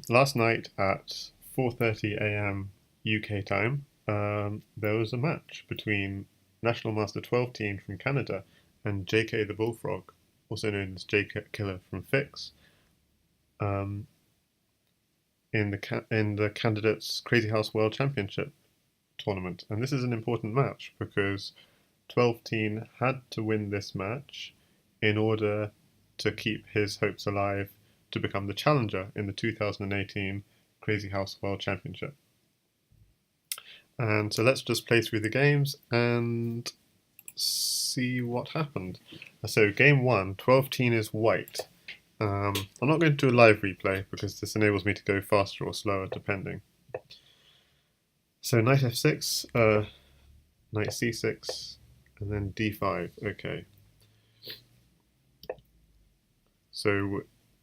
Last night at 4:30 a.m. UK time, there was a match between National Master 12-teen from Canada and JK the Bullfrog, also known as Killer from Fix, um, in the Candidates Crazyhouse World Championship tournament. And this is an important match because 12-teen had to win this match in order to keep his hopes alive to become the challenger in the 2018 Crazyhouse World Championship. And so let's just play through the games and see what happened. So game 1, 12-teen is white. I'm not going to do a live replay because this enables me to go faster or slower depending. So knight f6, knight c6, and then d5. Okay. So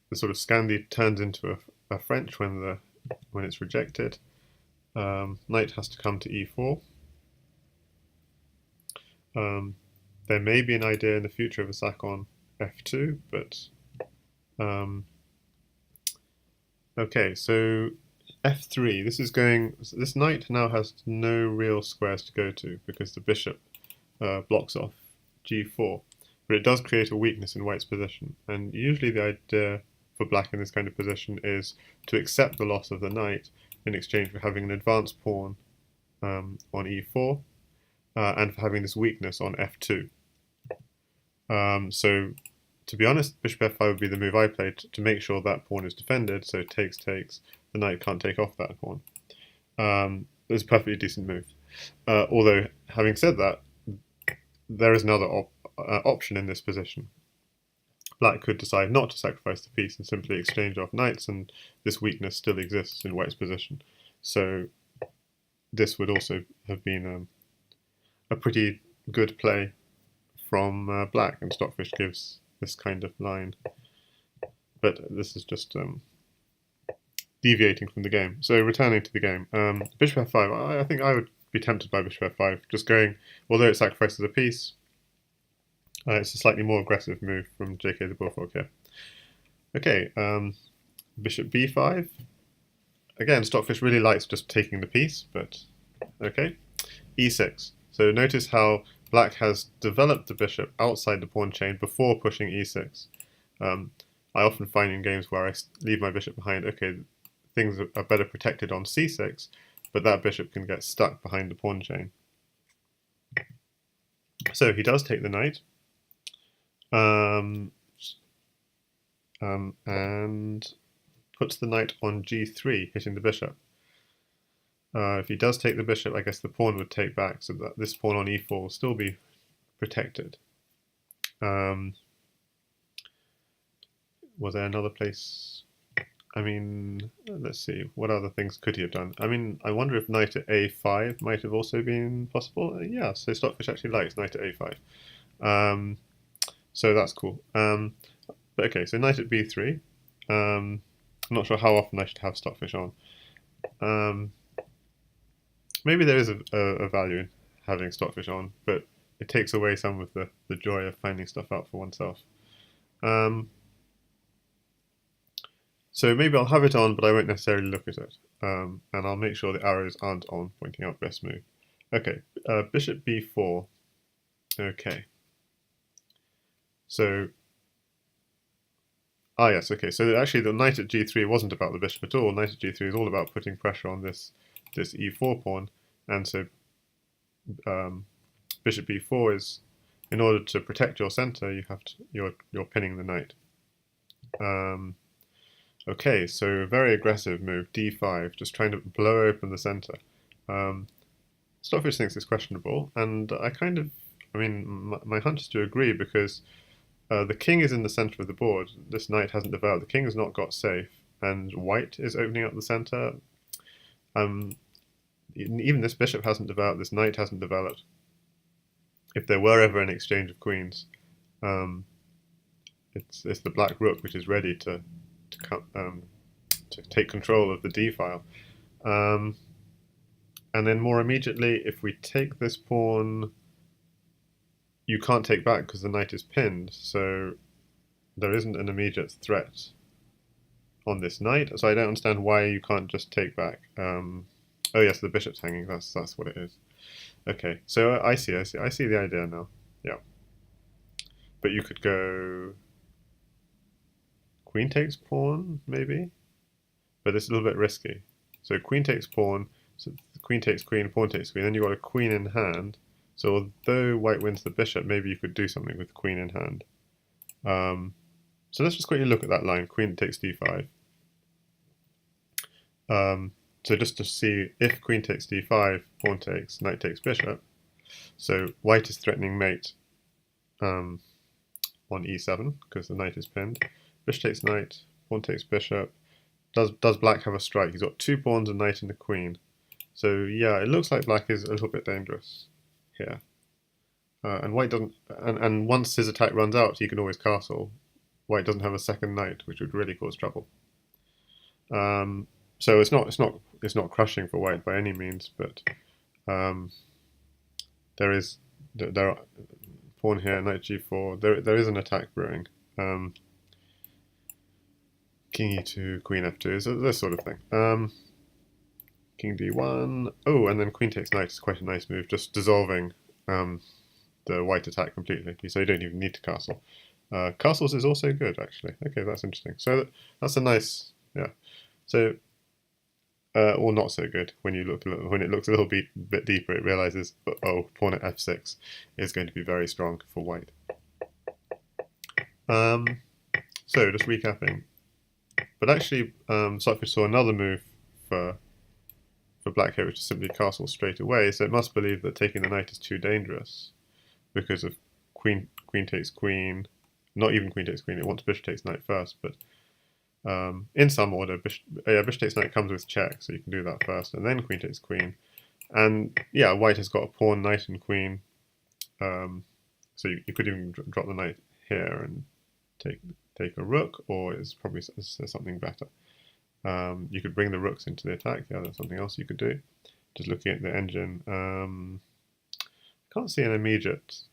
the sort of Scandi turns into a French when it's rejected. Knight has to come to e4. There may be an idea in the future of a sack on f2, but okay. So f3. This knight now has no real squares to go to because the bishop blocks off g4. But it does create a weakness in white's position, and usually the idea for black in this kind of position is to accept the loss of the knight in exchange for having an advanced pawn on e4 and for having this weakness on f2. So to be honest, bishop f5 would be the move I played to make sure that pawn is defended, so takes, the knight can't take off that pawn. It's a perfectly decent move. Although, having said that, there is another option in this position. Black could decide not to sacrifice the piece and simply exchange off knights, and this weakness still exists in white's position. So this would also have been a pretty good play from black, and Stockfish gives this kind of line. But this is just deviating from the game. So returning to the game, bishop f5, I think I would be tempted by bishop f5, just going, although it sacrifices a piece, it's a slightly more aggressive move from JK the Bullfrog here. Okay, bishop b5. Again, Stockfish really likes just taking the piece, but okay. e6. So notice how black has developed the bishop outside the pawn chain before pushing e6. I often find in games where I leave my bishop behind, okay, things are better protected on c6, but that bishop can get stuck behind the pawn chain. So he does take the knight. And puts the knight on g3, hitting the bishop. If he does take the bishop, I guess the pawn would take back, so that this pawn on e4 will still be protected. Was there another place? I mean, let's see, what other things could he have done? I mean, I wonder if knight at a5 might have also been possible. Yeah, so Stockfish actually likes knight at a5. So that's cool. But okay, so knight at b3. I'm not sure how often I should have Stockfish on. Maybe there is a value in having Stockfish on, but it takes away some of the joy of finding stuff out for oneself. So maybe I'll have it on, but I won't necessarily look at it. And I'll make sure the arrows aren't on, pointing out best move. Okay, bishop b4. Okay. So, yes, okay, so actually the knight at g3 wasn't about the bishop at all. Knight at g3 is all about putting pressure on this e4 pawn, and so bishop b4 is, in order to protect your center, you have to, you're pinning the knight. Okay, so very aggressive move, d5, just trying to blow open the center. Stockfish thinks it's questionable, and I mean, my hunch is to agree, because the king is in the center of the board. This knight hasn't developed. The king has not got safe, and white is opening up the center. Even this bishop hasn't developed. This knight hasn't developed. If there were ever an exchange of queens, it's the black rook which is ready to take control of the d file. And then more immediately, if we take this pawn, you can't take back because the knight is pinned, so there isn't an immediate threat on this knight, so I don't understand why you can't just take back. Oh yes, the bishop's hanging. That's what it is. Okay, so I see the idea now. Yeah, but you could go queen takes pawn maybe, but it's a little bit risky. So queen takes pawn, so queen takes queen, pawn takes queen. Then you've got a queen in hand. So although white wins the bishop, maybe you could do something with the queen in hand. So let's just quickly look at that line, queen takes d5. So just to see if queen takes d5, pawn takes, knight takes bishop. So white is threatening mate on e7 because the knight is pinned. Bishop takes knight, pawn takes bishop. Does black have a strike? He's got 2 pawns, a knight, and a queen. So yeah, it looks like black is a little bit dangerous here. And white doesn't. And once his attack runs out, he can always castle. White doesn't have a second knight, which would really cause trouble. So it's not crushing for white by any means, but there are pawn here, knight g4. There is an attack brewing. King e2, queen f2, so this sort of thing. King d1. Oh, and then queen takes knight is quite a nice move, just dissolving the white attack completely, so you don't even need to castle. Castles is also good, actually. Okay, that's interesting. So that's a nice, yeah. So, or not so good when you look when it looks a little bit deeper. It realizes, oh, pawn at f6 is going to be very strong for white. So just recapping, but actually, Stockfish saw another move for black here, which is simply castle straight away. So it must believe that taking the knight is too dangerous because of queen takes queen. Not even queen takes queen. It wants bishop takes knight first, but in some order, bishop takes knight comes with check, so you can do that first, and then queen takes queen. And yeah, white has got a pawn, knight, and queen. So you could even drop the knight here and take a rook, or it's probably something better. You could bring the rooks into the attack. Yeah, that's something else you could do. Just looking at the engine, can't see an immediate.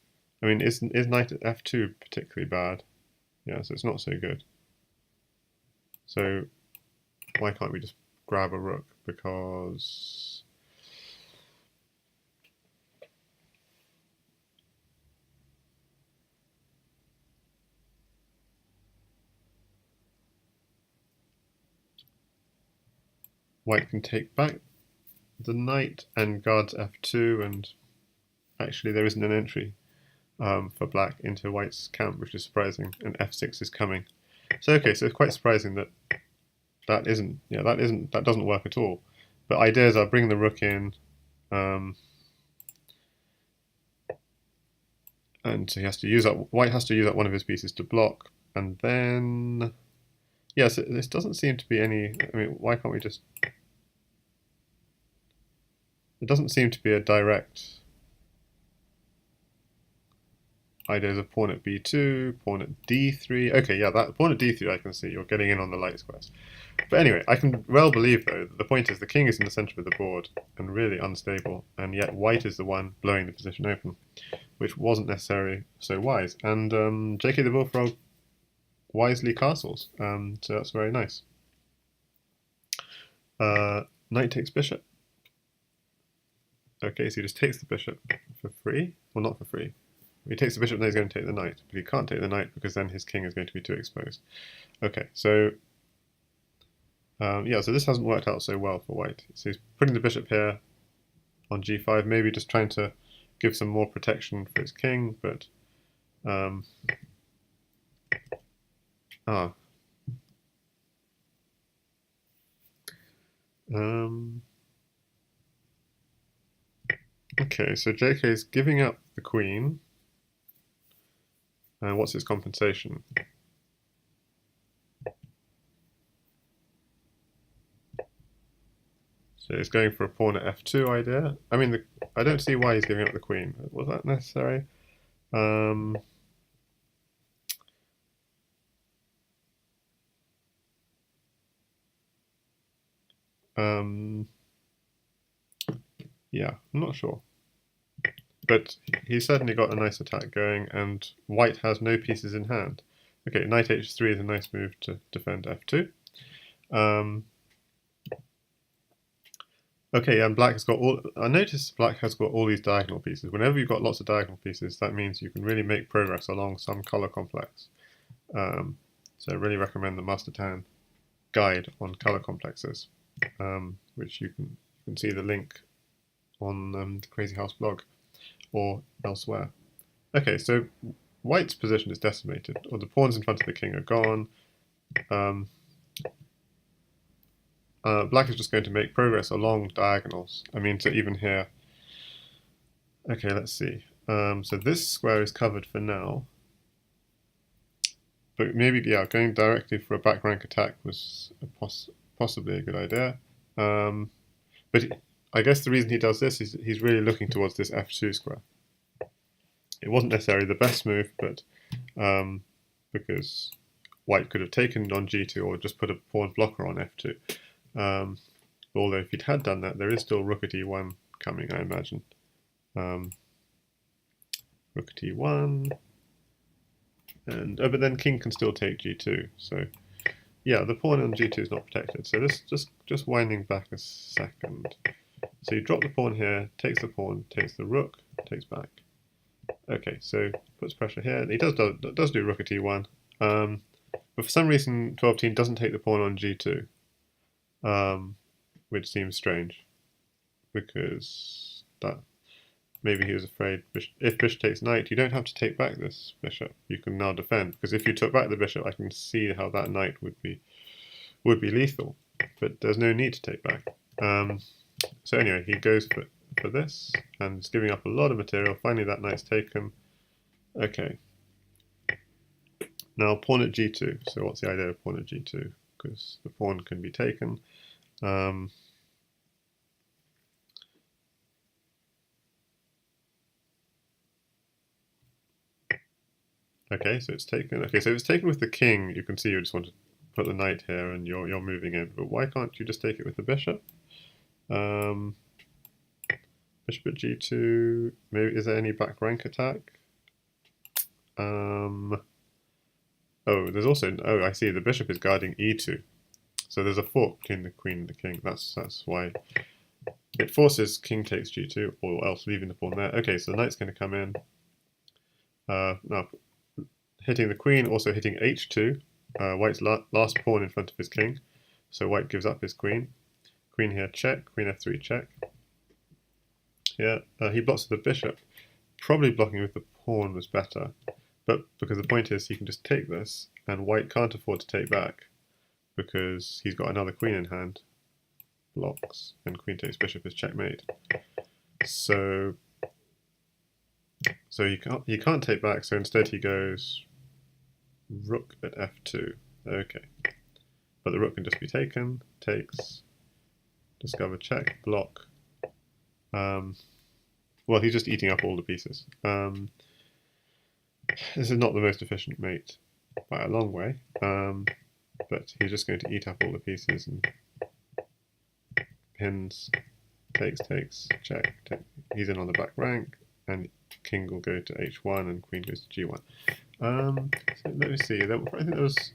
I mean, is knight at f2 particularly bad? Yeah, so it's not so good. So why can't we just grab a rook? Because white can take back the knight and guards f2, and actually there isn't an entry for black into white's camp, which is surprising, and f6 is coming. So okay, so it's quite surprising that that doesn't work at all. But ideas are bring the rook in, and so he has to use up. White has to use up one of his pieces to block, and then yes, this doesn't seem to be any. I mean, why can't we just? It doesn't seem to be a direct. Ideas of pawn at b2, pawn at d3. Okay, yeah, that pawn at d3 I can see. You're getting in on the light squares. But anyway, I can well believe, though, that the point is the king is in the centre of the board and really unstable, and yet white is the one blowing the position open, which wasn't necessarily so wise. And JK the Bullfrog wisely castles, so that's very nice. Knight takes bishop. Okay, so he just takes the bishop for free. Well, not for free. He takes the bishop, then he's going to take the knight. But he can't take the knight because then his king is going to be too exposed. Okay, so yeah, so this hasn't worked out so well for white. So he's putting the bishop here on g5, maybe just trying to give some more protection for his king, but okay, so JK is giving up the queen. And what's his compensation? So he's going for a pawn at f2 idea. I mean, I don't see why he's giving up the queen. Was that necessary? Yeah, I'm not sure. But he's certainly got a nice attack going, and white has no pieces in hand. Okay, knight h3 is a nice move to defend f2. Okay, and black has got all. I noticed black has got all these diagonal pieces. Whenever you've got lots of diagonal pieces, that means you can really make progress along some color complex. So I really recommend the Mastertan guide on color complexes, which you can see the link on the Crazyhouse blog or elsewhere. Okay, so white's position is decimated, or the pawns in front of the king are gone. Black is just going to make progress along diagonals. I mean, so even here. Okay, let's see. So this square is covered for now. But maybe, yeah, going directly for a back rank attack was possibly a good idea. But I guess the reason he does this is he's really looking towards this f2 square. It wasn't necessarily the best move, but because white could have taken on g2 or just put a pawn blocker on f2. Although if he'd had done that, there is still rook at e1 coming, I imagine. Rook at e1, and but then king can still take g2. So yeah, the pawn on g2 is not protected. So this just winding back a second. So you drop the pawn here, takes the pawn, takes the rook, takes back. Okay, so puts pressure here. He does do rook at e1, but for some reason TwelveTeen doesn't take the pawn on g2. Which seems strange, because that maybe he was afraid if bishop takes knight, you don't have to take back this bishop. You can now defend, because if you took back the bishop, I can see how that knight would be lethal. But there's no need to take back. So anyway, he goes for this, and it's giving up a lot of material. Finally, that knight's taken. Okay. Now pawn at g2. So what's the idea of pawn at g2? Because the pawn can be taken. Okay, so it's taken. Okay, so if it's taken with the king, you can see you just want to put the knight here and you're moving in. But why can't you just take it with the bishop? Bishop at g2. Maybe is there any back rank attack? Oh, there's also. Oh, I see. The bishop is guarding e2. So there's a fork between the queen and the king. That's why it forces king takes g2, or else leaving the pawn there. Okay, so the knight's going to come in. Now hitting the queen, also hitting h2. White's last pawn in front of his king. So white gives up his queen. Queen here check. Queen f3 check. Yeah, he blocks with the bishop. Probably blocking with the pawn was better, but because the point is he can just take this, and white can't afford to take back, because he's got another queen in hand. Blocks, and queen takes bishop is checkmate. So he can't take back, so instead he goes rook at f2. Okay. But the rook can just be taken, takes, discover check, block. Well, he's just eating up all the pieces. This is not the most efficient mate by a long way, but he's just going to eat up all the pieces and pins, takes, check. He's in on the back rank, and king will go to h1 and queen goes to g1. So let me see. I think there was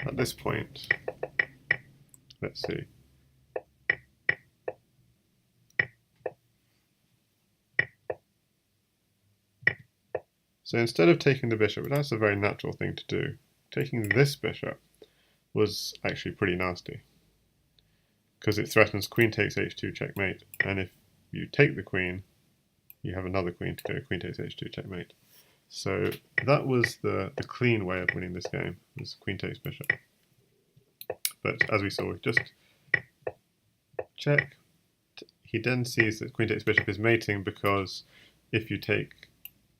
at this point. Let's see. So instead of taking the bishop, that's a very natural thing to do. Taking this bishop was actually pretty nasty, because it threatens queen takes h2 checkmate, and if you take the queen, you have another queen to go queen takes h2 checkmate. So that was the clean way of winning this game, was queen takes bishop. But as we saw, just check. He then sees that queen takes bishop is mating, because if you take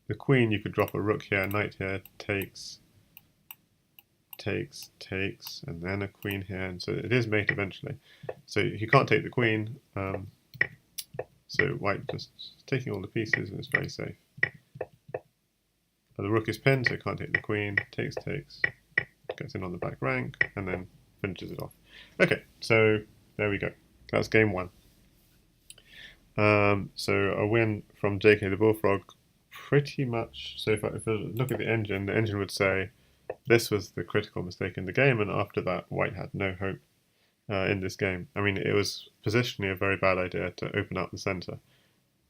the queen, you could drop a rook here, knight here, takes, and then a queen here, and so it is mate eventually. So he can't take the queen, so white just taking all the pieces, and it's very safe. But the rook is pinned, so it can't take the queen, takes, gets in on the back rank, and then finishes it off. Okay, so there we go. That's game one. So a win from JK the Bullfrog, pretty much. So if I look at the engine would say This was the critical mistake in the game, and after that, white had no hope in this game. I mean, it was positionally a very bad idea to open up the center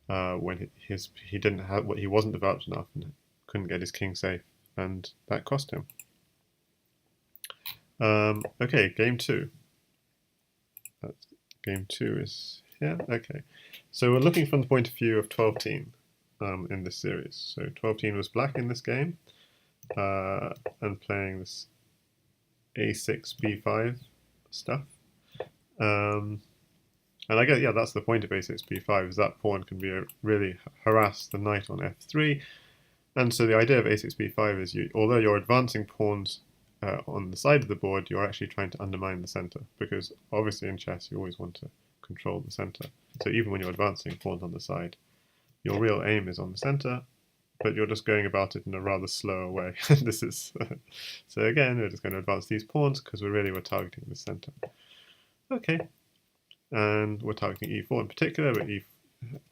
when he didn't have he wasn't developed enough and couldn't get his king safe, and that cost him. Okay, game two. Game two is here. Okay, so we're looking from the point of view of TwelveTeen in this series. So TwelveTeen was black in this game and playing this a6 b5 stuff. And I guess, yeah, that's the point of a6 b5, is that pawn can be really harass the knight on f3. And so the idea of a6 b5 is, although you're advancing pawns on the side of the board, you're actually trying to undermine the center, because obviously in chess you always want to control the center. So even when you're advancing pawns on the side, your real aim is on the center, but you're just going about it in a rather slower way. This is so again, we're just going to advance these pawns because we're targeting the center. Okay, and we're targeting e4 in particular, but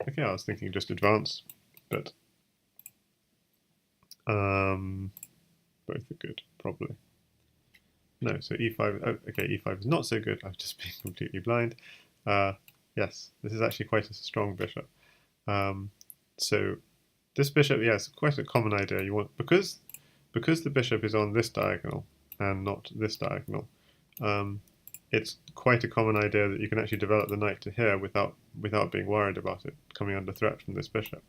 okay, I was thinking just advance, but both are good, probably. No, so e5, oh, okay, e5 is not so good, I've just been completely blind. Yes, this is actually quite a strong bishop. So this bishop, yes, quite a common idea. You want, because the bishop is on this diagonal and not this diagonal, it's quite a common idea that you can actually develop the knight to here without being worried about it coming under threat from this bishop.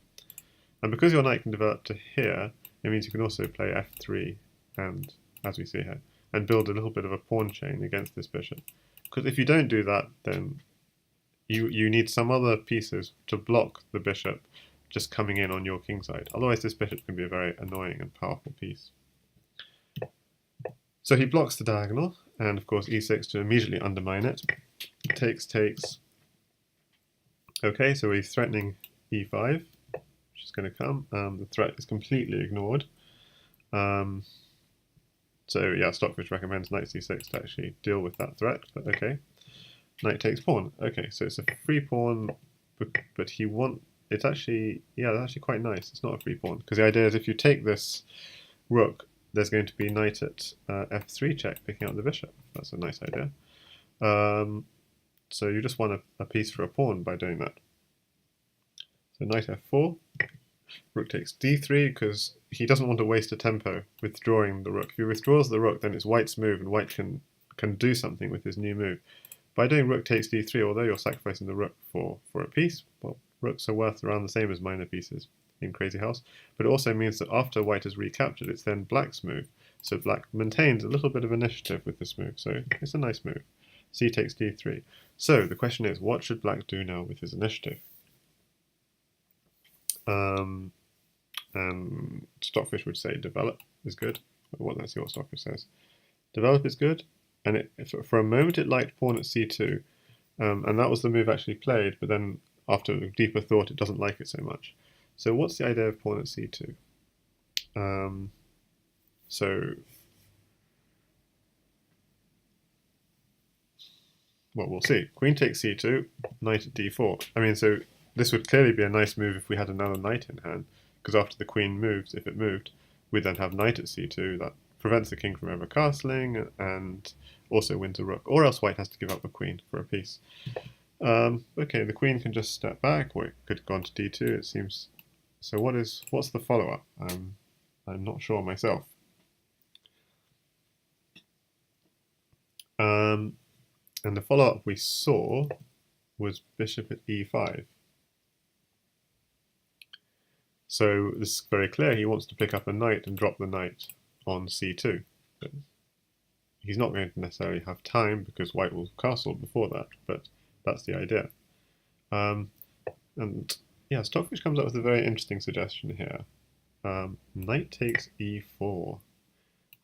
And because your knight can develop to here, it means you can also play f3, and as we see here, and build a little bit of a pawn chain against this bishop. Because if you don't do that, then you need some other pieces to block the bishop just coming in on your king side. Otherwise this bishop can be a very annoying and powerful piece. So he blocks the diagonal, and of course e6 to immediately undermine it. Takes. Okay, so he's threatening e5, which is going to come. The threat is completely ignored. So yeah, Stockfish recommends knight c6 to actually deal with that threat, but okay. Knight takes pawn. Okay, so it's a free pawn, but it's actually, yeah, that's actually quite nice. It's not a free pawn, because the idea is if you take this rook, there's going to be knight at f3 check, picking up the bishop. That's a nice idea. So you just won a piece for a pawn by doing that. So knight f4, rook takes d3, because he doesn't want to waste a tempo withdrawing the rook. If he withdraws the rook, then it's white's move, and white can do something with his new move. By doing rook takes d3, although you're sacrificing the rook for a piece, well, rooks are worth around the same as minor pieces in Crazyhouse, but it also means that after white has recaptured, it's then black's move. So black maintains a little bit of initiative with this move, so it's a nice move. C takes d3. So the question is, what should black do now with his initiative? And Stockfish would say develop is good. Well, let's see what Stockfish says. Develop is good, and for a moment it liked pawn at c2, and that was the move actually played, but then after deeper thought it doesn't like it so much. So what's the idea of pawn at c2? Well, we'll see. Queen takes c2, knight at d4. I mean, so this would clearly be a nice move if we had another knight in hand, because after the queen moves, if it moved, we'd then have knight at c2. That prevents the king from ever castling, and also wins a rook. Or else white has to give up a queen for a piece. Okay, the queen can just step back, or it could go on to d2, it seems. So what's the follow-up? I'm not sure myself. And the follow-up we saw was bishop at e5. So this is very clear, he wants to pick up a knight and drop the knight on c2. But he's not going to necessarily have time because white will castle before that, but that's the idea. And yeah, Stockfish comes up with a very interesting suggestion here. Knight takes e4.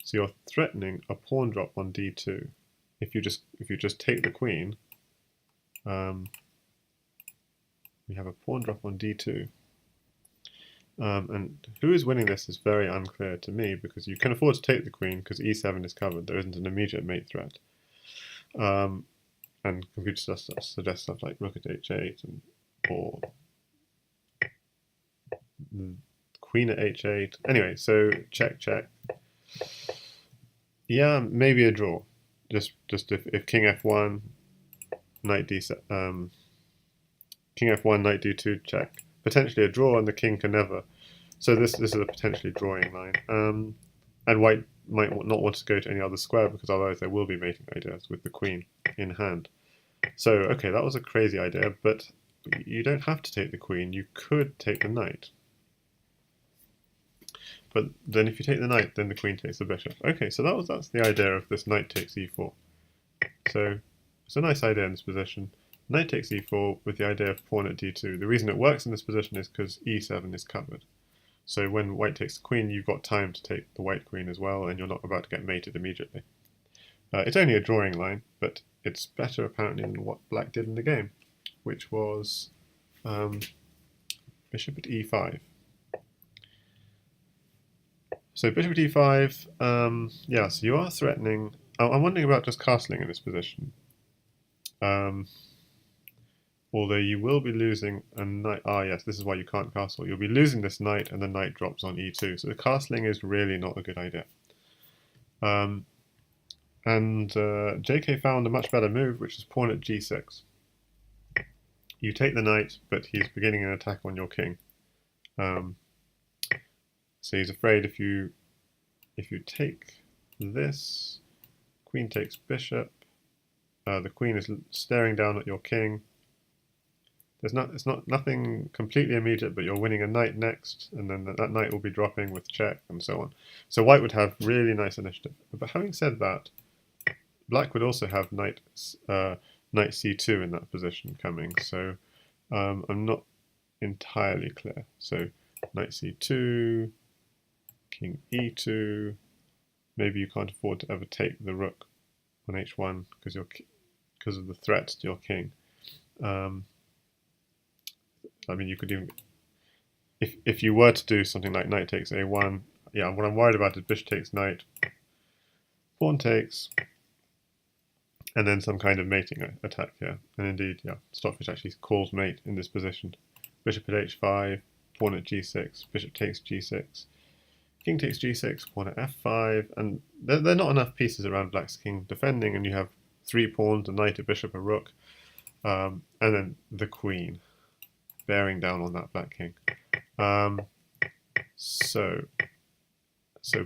So you're threatening a pawn drop on d2. If you just take the queen, we have a pawn drop on d2. And who is winning this is very unclear to me, because you can afford to take the queen because e7 is covered. There isn't an immediate mate threat. And computer suggest stuff like rook at h8 or queen at h8. Anyway, so check. Yeah, maybe a draw. Just if king f1, knight king f1, knight d2 check. Potentially a draw, and the king can never. So this is a potentially drawing line. And white might not want to go to any other square because otherwise there will be mating ideas with the queen in hand. So okay, that was a crazy idea, but you don't have to take the queen. You could take the knight. But then if you take the knight, then the queen takes the bishop. Okay, so that's the idea of this knight takes e4. So it's a nice idea in this position. Knight takes e4 with the idea of pawn at d2. The reason it works in this position is because e7 is covered. So when white takes the queen, you've got time to take the white queen as well, and you're not about to get mated immediately. It's only a drawing line, but it's better apparently than what black did in the game, which was bishop at e5. So bishop at e5, yeah, so you are threatening. I'm wondering about just castling in this position. Although you will be losing a knight. Ah, yes, this is why you can't castle. You'll be losing this knight, and the knight drops on e2. So the castling is really not a good idea. JK found a much better move, which is pawn at g6. You take the knight, but he's beginning an attack on your king. So he's afraid if you take this, queen takes bishop. The queen is staring down at your king. It's not nothing completely immediate, but you're winning a knight next, and then that knight will be dropping with check and so on. So white would have really nice initiative. But having said that, black would also have knight c2 in that position coming. So I'm not entirely clear. So knight c2, king e2. Maybe you can't afford to ever take the rook on h1 because of the threat to your king. I mean, you could even, if you were to do something like knight takes a1, yeah, what I'm worried about is bishop takes knight, pawn takes, and then some kind of mating attack here. And indeed, yeah, Stockfish actually calls mate in this position. Bishop at h5, pawn at g6, bishop takes g6, king takes g6, pawn at f5, and there are not enough pieces around black's king defending, and you have 3 pawns, a knight, a bishop, a rook, and then the queen bearing down on that black king. So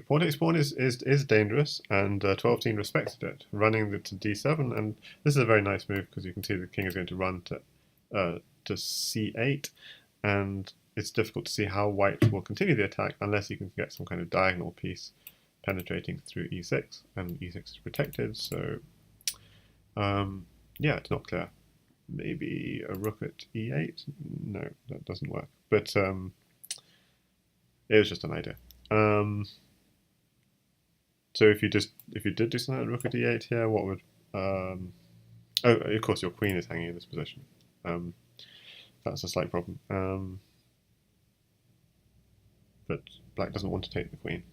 pawn takes pawn is dangerous, and TwelveTeen respected it, running to d7, and this is a very nice move because you can see the king is going to run to c8, and it's difficult to see how white will continue the attack unless you can get some kind of diagonal piece penetrating through e6, and e6 is protected, so yeah, it's not clear. Maybe a rook at e8? No, that doesn't work. But it was just an idea. So if you did do something like rook at e8 here, what would oh, of course your queen is hanging in this position. That's a slight problem. But black doesn't want to take the queen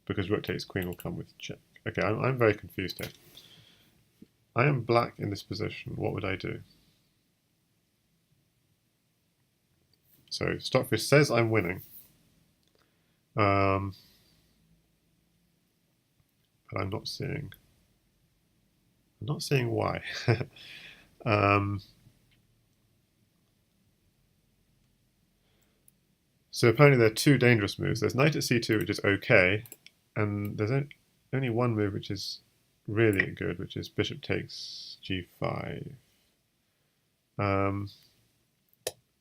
because rook takes queen will come with check. Okay, I'm very confused here. I am black in this position. What would I do? So Stockfish says I'm winning, but I'm not seeing why. So apparently there are 2 dangerous moves. There's knight at c2, which is okay, and there's only one move which is really good, which is bishop takes g5.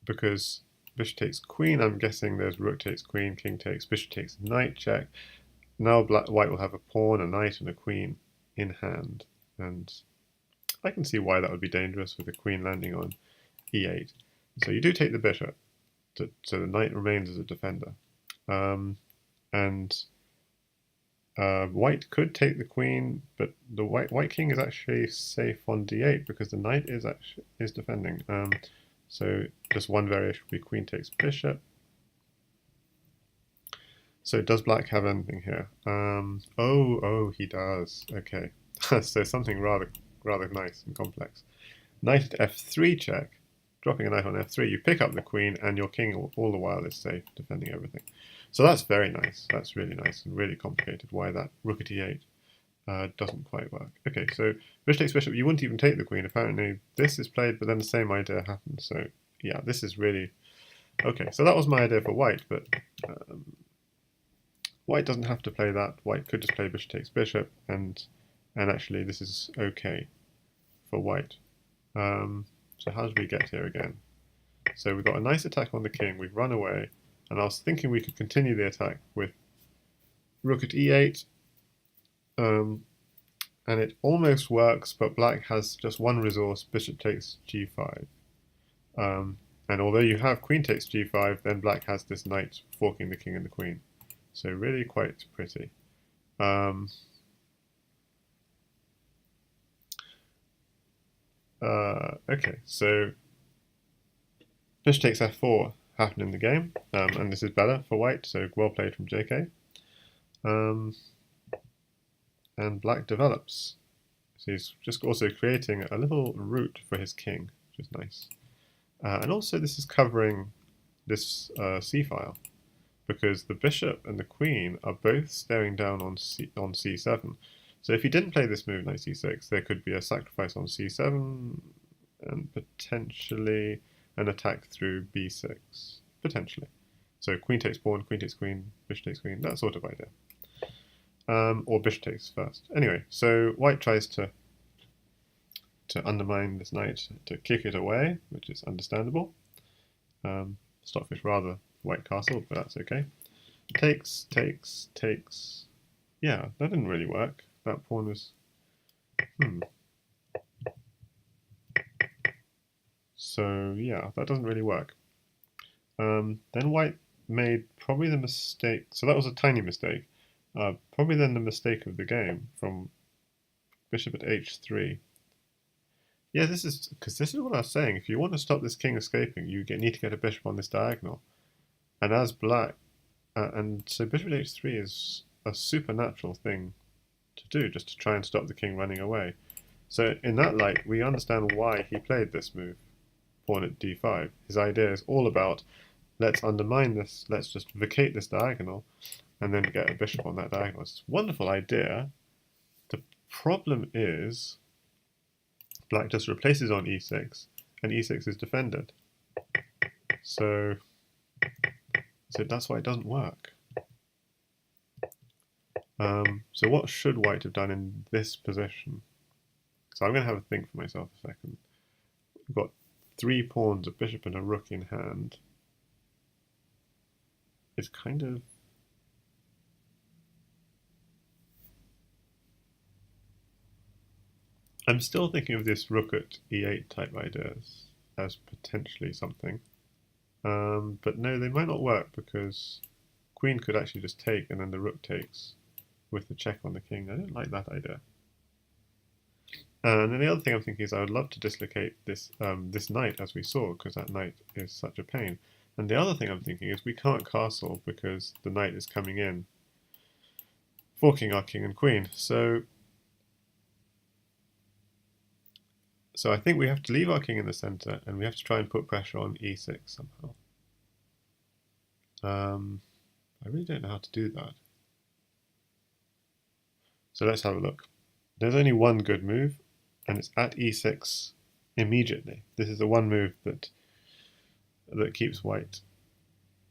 Because bishop takes queen, I'm guessing there's rook takes queen, king takes, bishop takes knight check. Now white will have a pawn, a knight, and a queen in hand, and I can see why that would be dangerous with the queen landing on e8. So you do take the bishop, so the knight remains as a defender, and white could take the queen, but the white king is actually safe on d8 because the knight is defending. So just one variation would be queen takes bishop. So does black have anything here? Oh, he does. Okay, so something rather nice and complex. Knight at f3 check, dropping a knight on f3. You pick up the queen, and your king all the while is safe, defending everything. So that's very nice. That's really nice and really complicated why that rook at e8 doesn't quite work. Okay, so bishop takes bishop. You wouldn't even take the queen. Apparently this is played, but then the same idea happens. So yeah, this is really... Okay, so that was my idea for white, but white doesn't have to play that. White could just play bishop takes bishop, and actually this is okay for white. So how did we get here again? So we've got a nice attack on the king. We've run away, and I was thinking we could continue the attack with rook at e8. And it almost works, but black has just one resource, bishop takes g5. And although you have queen takes g5, then black has this knight forking the king and the queen. So really quite pretty. Okay, so bishop takes f4 happened in the game, and this is better for white, so well played from JK. And black develops. So he's just also creating a little route for his king, which is nice. And also this is covering this c-file, because the bishop and the queen are both staring down on c7. So if he didn't play this move, knight c6, there could be a sacrifice on c7 and potentially an attack through b6, potentially. So queen takes pawn, queen takes queen, bishop takes queen, that sort of idea. Or bishop takes first. Anyway, so white tries to undermine this knight, to kick it away, which is understandable. Stockfish rather white castle, but that's okay. Takes, takes, takes. Yeah, that didn't really work. That pawn was... So yeah, that doesn't really work. Then white made probably the mistake... So that was a tiny mistake. Probably then the mistake of the game from bishop at h3. Yeah, this is what I was saying. If you want to stop this king escaping, you need to get a bishop on this diagonal. And as black, and so bishop at h3 is a supernatural thing to do, just to try and stop the king running away. So in that light, we understand why he played this move, pawn at d5. His idea is all about, let's undermine this, let's just vacate this diagonal, and then get a bishop on that diagonal. It's a wonderful idea. The problem is black just replaces on e6, and e6 is defended. So that's why it doesn't work. So what should white have done in this position? So I'm going to have a think for myself a second. We've got 3 pawns, a bishop and a rook in hand. It's kind of... I'm still thinking of this rook at e8 type ideas as potentially something. But no, they might not work because queen could actually just take and then the rook takes with the check on the king. I don't like that idea. And then the other thing I'm thinking is I would love to dislocate this this knight, as we saw, because that knight is such a pain. And the other thing I'm thinking is we can't castle because the knight is coming in, forking our king and queen. So I think we have to leave our king in the center, and we have to try and put pressure on e6 somehow. I really don't know how to do that. So let's have a look. There's only one good move, and it's at e6 immediately. This is the one move that keeps white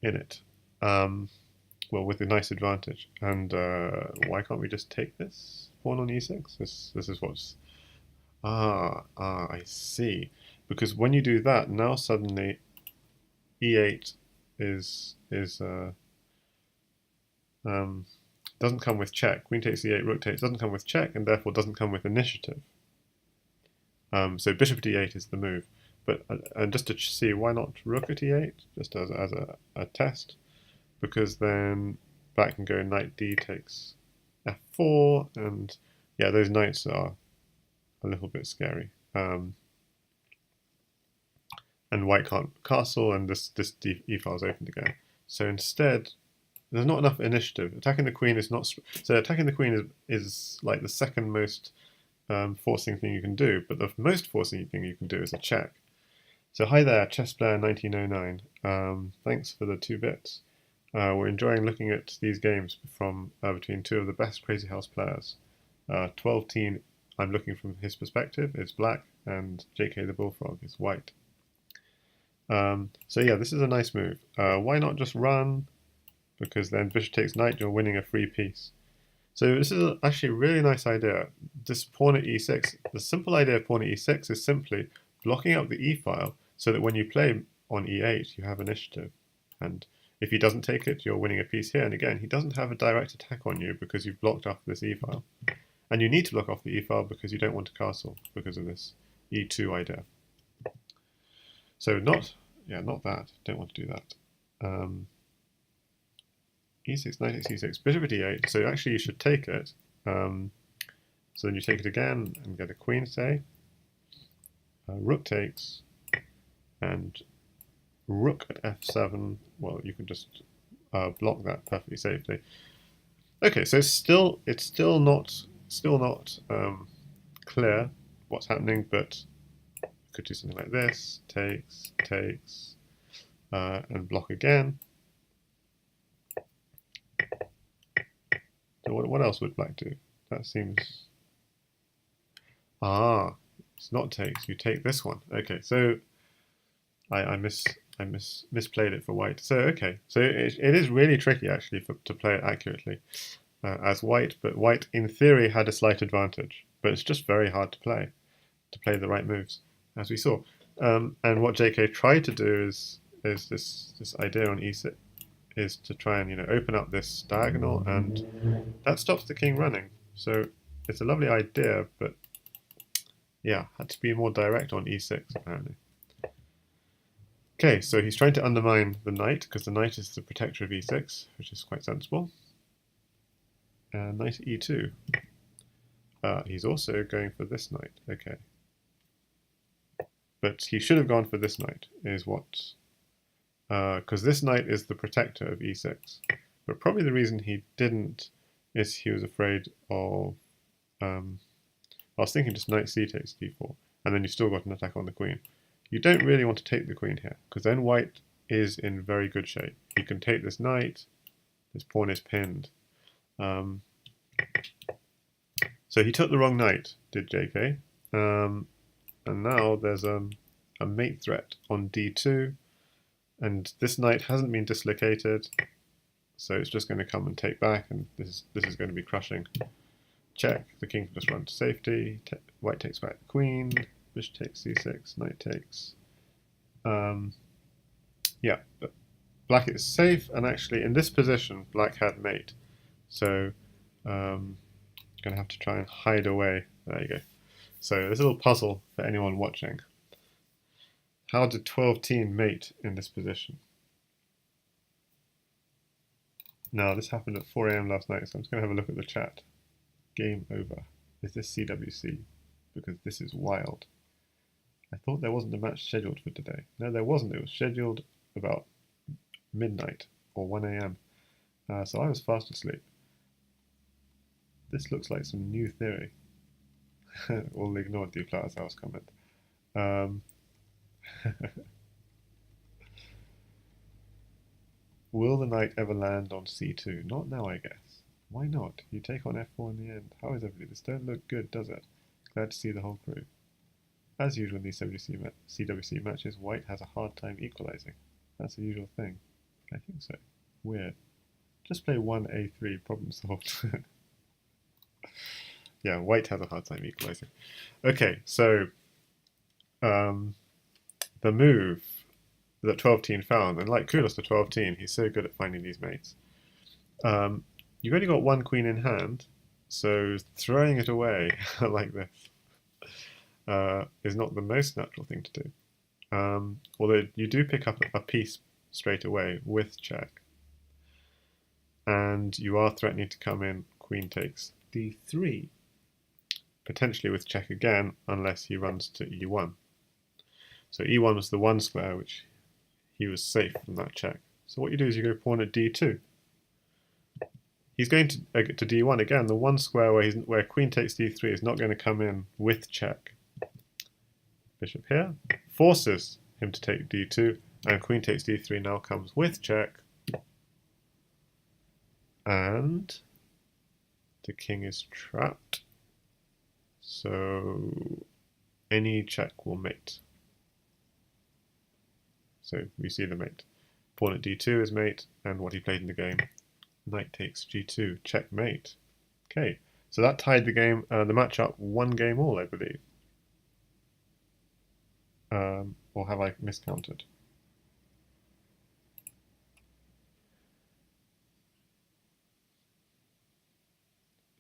in it. Well, with a nice advantage. And why can't we just take this pawn on e6? This is what's... I see. Because when you do that, now suddenly e8 doesn't come with check. Queen takes e8, rook takes, doesn't come with check, and therefore doesn't come with initiative. So bishop at e8 is the move. But and just to see, why not rook at e8, just as a test? Because then black can go knight d takes f4, and yeah, those knights are a little bit scary. And white can't castle, and this e-file is open again. So instead, there's not enough initiative. Attacking the queen is not... So attacking the queen is like the second most forcing thing you can do, but the most forcing thing you can do is a check. So hi there, chess player 1909. Thanks for the 2 bits. We're enjoying looking at these games from between two of the best Crazyhouse players. TwelveTeen, I'm looking from his perspective, is black, and JKtheBullfrog is white. So yeah, this is a nice move. Why not just run? Because then bishop takes knight, you're winning a free piece. So this is actually a really nice idea. This pawn at e6, the simple idea of pawn at e6 is simply blocking up the e file so that when you play on e8, you have initiative. And if he doesn't take it, you're winning a piece here. And again, he doesn't have a direct attack on you because you've blocked off this e file. And you need to block off the e file because you don't want to castle because of this e2 idea. So not that. Don't want to do that. E6, knight takes e6, bishop at e8. So actually you should take it. So then you take it again and get a queen, say. Rook takes, and rook at f7. Well, you can just block that perfectly safely. Okay, so it's still not clear what's happening, but you could do something like this: takes, and block again. So what else would black do? That seems... it's not takes. You take this one. Okay, so I misplayed it for white. So okay, so it is really tricky actually to play it accurately as white. But white, in theory, had a slight advantage, but it's just very hard to play the right moves, as we saw. And what JK tried to do is this idea on e6 is to try and open up this diagonal, and that stops the king running. So it's a lovely idea, but yeah, had to be more direct on e6 apparently. Okay, so he's trying to undermine the knight because the knight is the protector of e6, which is quite sensible. And knight e2. He's also going for this knight. Okay, but he should have gone for this knight. Is what. Because this knight is the protector of e6. But probably the reason he didn't is he was afraid of... I was thinking just knight c takes d4, and then you've still got an attack on the queen. You don't really want to take the queen here, because then white is in very good shape. He can take this knight, this pawn is pinned. So he took the wrong knight, did JK. And now there's a mate threat on d2. And this knight hasn't been dislocated, so it's just going to come and take back, and this is going to be crushing. Check, the king can just run to safety, white takes back the queen, bishop takes c6, knight takes. Yeah, but black is safe, and actually in this position, black had mate. So, going to have to try and hide away. There you go. So this little puzzle for anyone watching. How did TwelveTeen mate in this position? Now, this happened at 4 AM last night, so I'm just going to have a look at the chat. Game over. Is this CWC? Because this is wild. I thought there wasn't a match scheduled for today. No, there wasn't. It was scheduled about midnight or 1 AM. So I was fast asleep. This looks like some new theory. We'll ignore Duplat's house comment. Will the knight ever land on c2? Not now, I guess. Why not? You take on f4 in the end. How is everybody? This don't look good, does it? Glad to see the whole crew. As usual in these CWC matches, white has a hard time equalizing. That's the usual thing. I think so. Weird. Just play 1a3, problem solved. Yeah, white has a hard time equalizing. Okay, so the move that TwelveTeen found, and like kudos to TwelveTeen, he's so good at finding these mates. You've only got one queen in hand, so throwing it away like this is not the most natural thing to do. Although you do pick up a piece straight away with check, and you are threatening to come in queen takes d3, potentially with check again, unless he runs to e1. So e1 was the one square which he was safe from that check. So what you do is you go pawn at d2. He's going to d1 again. The one square where queen takes d3 is not going to come in with check. Bishop here forces him to take d2, and queen takes d3 now comes with check. And the king is trapped. So any check will mate. So we see the mate. Pawn at d2 is mate, and what he played in the game. Knight takes g2, checkmate. Okay, so that tied the game, the matchup 1 game all, I believe. Or have I miscounted?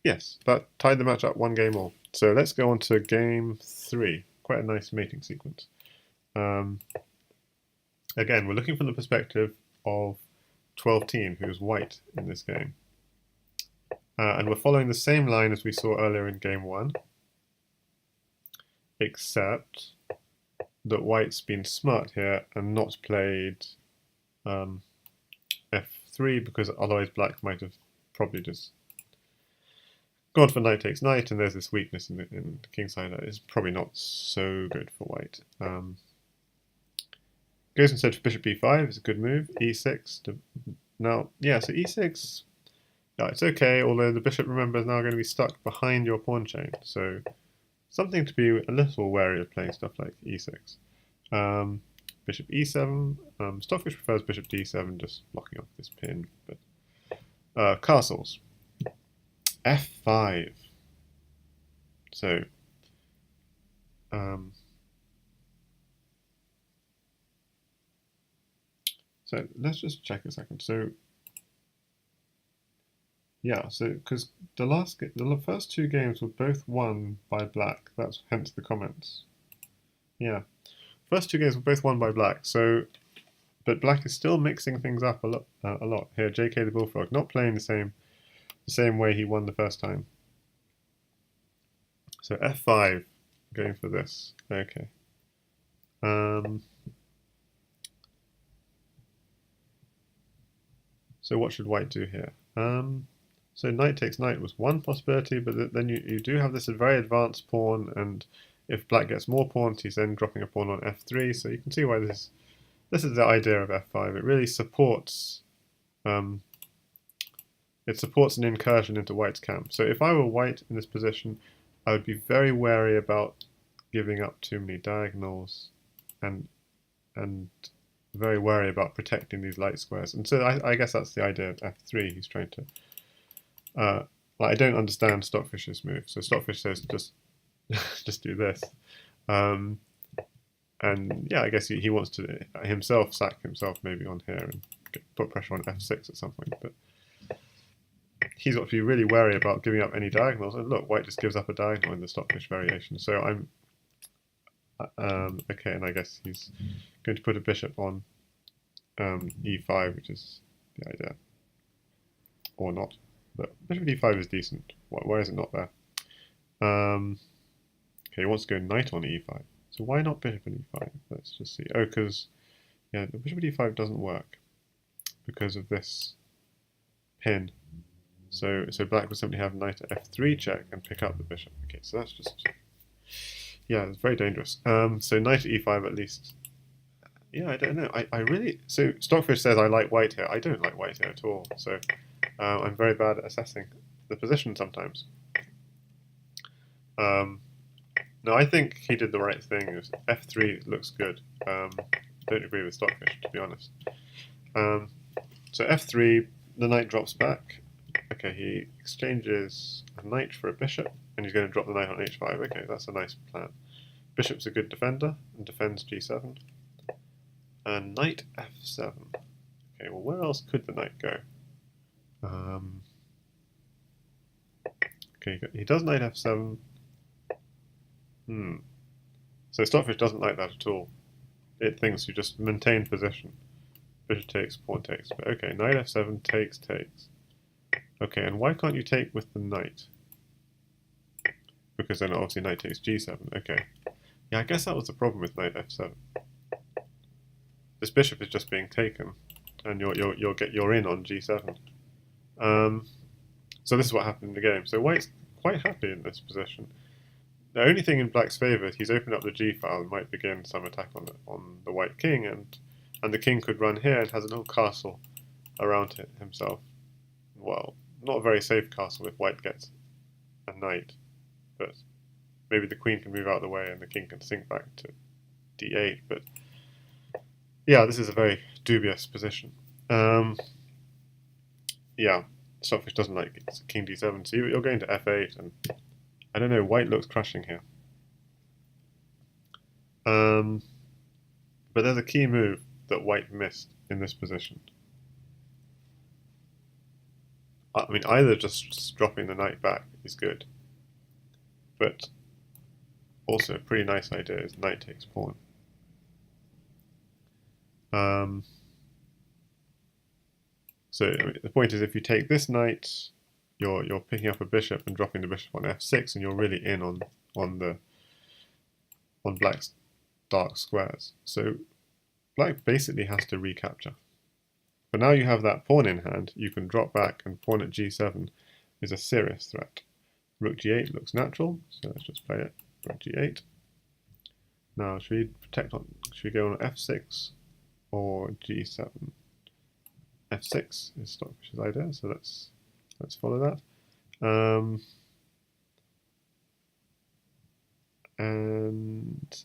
Yes, that tied the match up 1 game all. So let's go on to game 3. Quite a nice mating sequence. Again, we're looking from the perspective of TwelveTeen, who's white in this game. And we're following the same line as we saw earlier in game 1, except that white's been smart here and not played f3, because otherwise black might have probably just gone for knight takes knight, and there's this weakness in the kingside that is probably not so good for white. Goes instead for bishop b5, it's a good move. e6. Now, yeah, so e6, yeah, it's okay, although the bishop, remember, is now going to be stuck behind your pawn chain, so something to be a little wary of playing stuff like e6. Bishop e7, Stockfish prefers bishop d7, just blocking off this pin, but castles. f5. So, so let's just check a second. So, yeah, so because the first 2 games were both won by black. That's hence the comments. Yeah, first 2 games were both won by black. So, but black is still mixing things up a lot here. JKtheBullfrog not playing the same way he won the first time. So f5, going for this. Okay. So what should white do here? So knight takes knight was one possibility, but then you do have this very advanced pawn, and if black gets more pawns, he's then dropping a pawn on f3. So you can see why this is the idea of f5. It really supports an incursion into white's camp. So if I were white in this position, I would be very wary about giving up too many diagonals, and very wary about protecting these light squares. And so I guess that's the idea of f3. He's trying to I don't understand Stockfish's move. So Stockfish says just do this, and yeah, I guess he wants to himself sack himself maybe on here and put pressure on f6 at some point. But he's got to be really wary about giving up any diagonals. And look, white just gives up a diagonal in the Stockfish variation. So I'm okay, and I guess he's going to put a bishop on e5, which is the idea, or not. But bishop d5 is decent. Why is it not there? Okay, he wants to go knight on e5. So why not bishop on e5? Let's just see. Oh, because yeah, the bishop d5 doesn't work because of this pin. So black would simply have knight at f3 check and pick up the bishop. Okay, so that's just, yeah, it's very dangerous. So knight at e5 at least. Yeah, I don't know. I really, so Stockfish says I like white here. I don't like white here at all. So I'm very bad at assessing the position sometimes. No, I think he did the right thing. f3 looks good. Don't agree with Stockfish, to be honest. So f3, the knight drops back. Okay, he exchanges a knight for a bishop, and he's going to drop the knight on h5. Okay, that's a nice plan. Bishop's a good defender, and defends g7. And knight f7. Okay, well, where else could the knight go? Okay, he does knight f7. So Stockfish doesn't like that at all. It thinks you just maintain position. Bishop takes, pawn takes. But okay, knight f7, takes. Okay, and why can't you take with the knight? Because then obviously knight takes g7. Okay. Yeah, I guess that was the problem with knight f7. This bishop is just being taken, and you're in on g7. So this is what happened in the game. So white's quite happy in this position. The only thing in black's favour is he's opened up the g file and might begin some attack on the white king, and the king could run here and has a little castle around it himself. well, not a very safe castle if white gets a knight, but maybe the queen can move out of the way and the king can sink back to d8, but yeah, this is a very dubious position. Yeah, Stockfish doesn't like it. It's king d7, so you're going to f8, and I don't know, white looks crushing here. But there's a key move that white missed in this position. I mean, either just dropping the knight back is good, but also a pretty nice idea is knight takes pawn. So I mean, the point is, if you take this knight, you're picking up a bishop and dropping the bishop on f6, and you're really in on black's dark squares. So black basically has to recapture. But now you have that pawn in hand, you can drop back, and pawn at g7 is a serious threat. Rook g8 looks natural, so let's just play it. Rook g8. Now, should we go on f6 or g7? f6 is Stockfish's idea, so let's follow that. And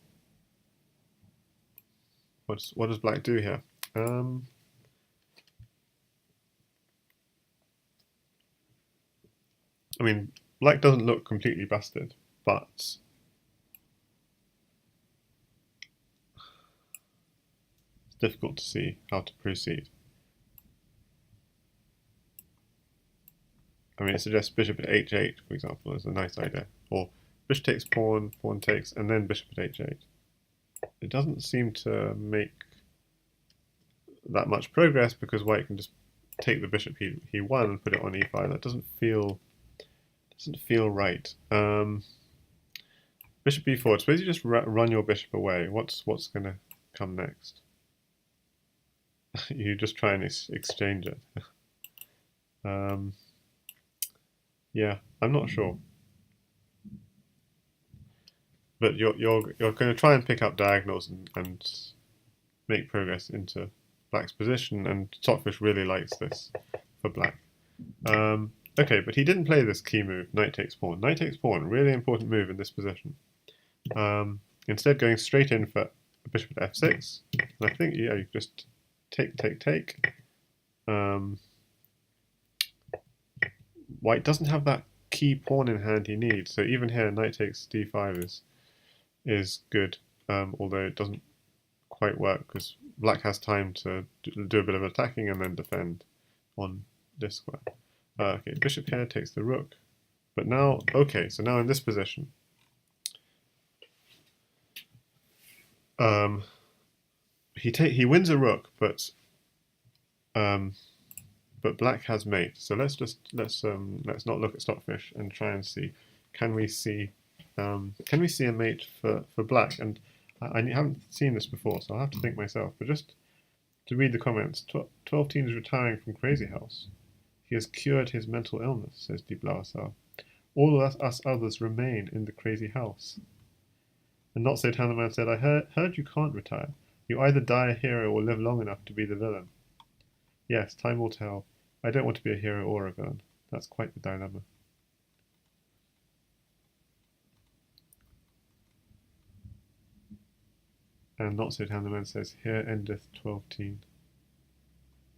what does black do here? I mean, black doesn't look completely busted, but it's difficult to see how to proceed. I mean, it suggests bishop at h8, for example, is a nice idea. Or bishop takes pawn, pawn takes, and then bishop at h8. It doesn't seem to make that much progress because white can just take the bishop he won and put it on e5. That doesn't feel right. Bishop b4. Suppose you just run your bishop away. What's going to come next? You just try and exchange it. Yeah, I'm not sure. But you're going to try and pick up diagonals and make progress into black's position, and Stockfish really likes this for black. Okay, but he didn't play this key move, knight takes pawn. Knight takes pawn, really important move in this position. Instead going straight in for bishop at f6, and I think, yeah, you just take. White doesn't have that key pawn in hand he needs, so even here, knight takes d5 is good, although it doesn't quite work because black has time to do a bit of attacking and then defend on this square. Okay, bishop here takes the rook, but now, okay, so now in this position, he wins a rook, but black has mate. So let's not look at Stockfish and try and see, can we see a mate for black? And I haven't seen this before, so I'll have to think myself. But just to read the comments, 12teen is retiring from Crazyhouse. He has cured his mental illness, says Di Blauser. All of us others remain in the crazy house. And Not So Tan the Man said, I heard you can't retire. You either die a hero or live long enough to be the villain. Yes, time will tell. I don't want to be a hero or a villain. That's quite the dilemma. And Not So Tan the Man says, here endeth 12teen.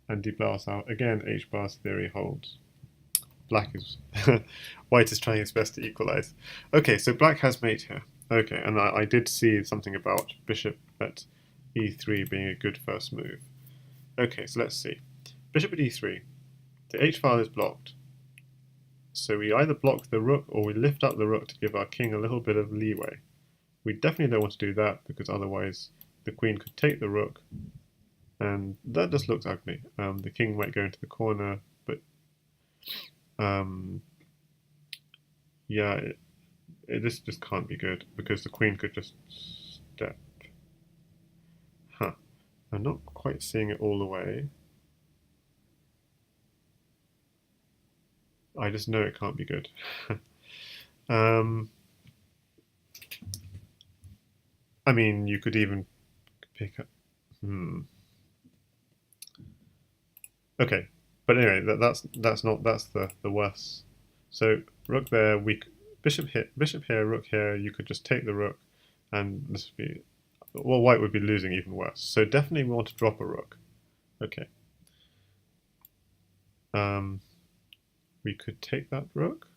And Di Blauser, again, H-bar's theory holds. Black is... White is trying his best to equalize. Okay, so black has mate here. Okay, and I did see something about bishop at e3 being a good first move. Okay, so let's see. Bishop at e3. The h-file is blocked. So we either block the rook or we lift up the rook to give our king a little bit of leeway. We definitely don't want to do that because otherwise the queen could take the rook, and that just looks ugly. The king might go into the corner, but yeah, this just can't be good because the queen could just step. Huh. I'm not quite seeing it all the way. I just know it can't be good. I mean, you could even pick up... Okay, But anyway, that's the worst. So rook there, bishop here, rook here. You could just take the rook, and this would be, well, white would be losing even worse. So definitely we want to drop a rook. Okay. We could take that rook,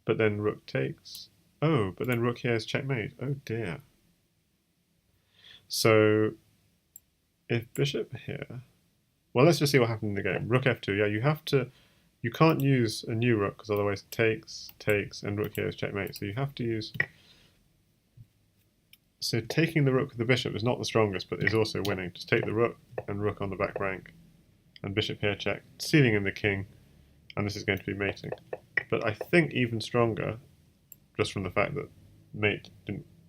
but then rook takes. Oh, but then rook here is checkmate. Oh dear. So if bishop here, well, let's just see what happened in the game. Rook f2. Yeah, you can't use a new rook because otherwise takes, and rook here is checkmate. So you have to use. So taking the rook with the bishop is not the strongest, but is also winning. Just take the rook and rook on the back rank, and bishop here check, sealing in the king, and this is going to be mating. But I think even stronger, just from the fact that the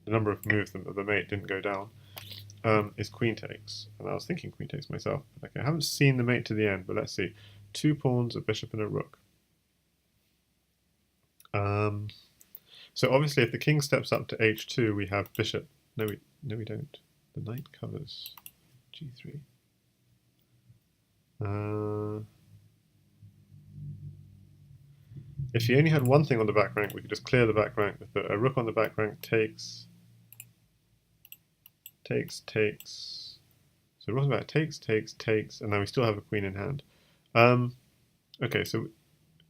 number of moves of the mate didn't go down, is queen takes. And I was thinking queen takes myself. Okay, I haven't seen the mate to the end, but let's see. 2 pawns, a bishop, and a rook. So obviously, if the king steps up to h2, we have bishop. No, we don't. The knight covers g3. If you only had one thing on the back rank, we could just clear the back rank with a rook on the back rank takes. So rook on the back takes, and now we still have a queen in hand. Okay, so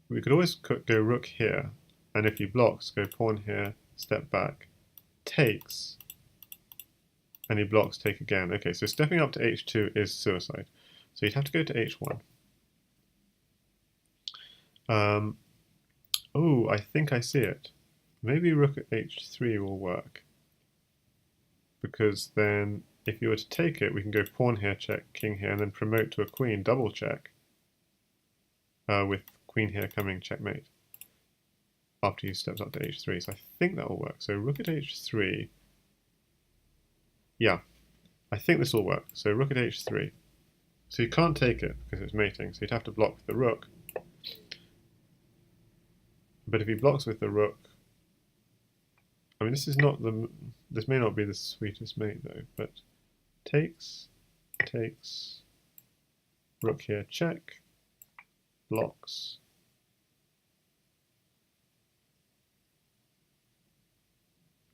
we could always go rook here, and if he blocks, go pawn here, step back, takes, and he blocks, take again. Okay, so stepping up to h2 is suicide. So you'd have to go to h1. Oh, I think I see it. Maybe rook at h3 will work. Because then, if you were to take it, we can go pawn here, check, king here, and then promote to a queen, double check, with queen here coming checkmate, after he steps up to h3. So I think that will work. So rook at h3. Yeah, I think this will work. So rook at h3. So you can't take it, because it's mating, so you'd have to block with the rook. But if he blocks with the rook, I mean, this may not be the sweetest mate though, but takes, rook here, check, blocks.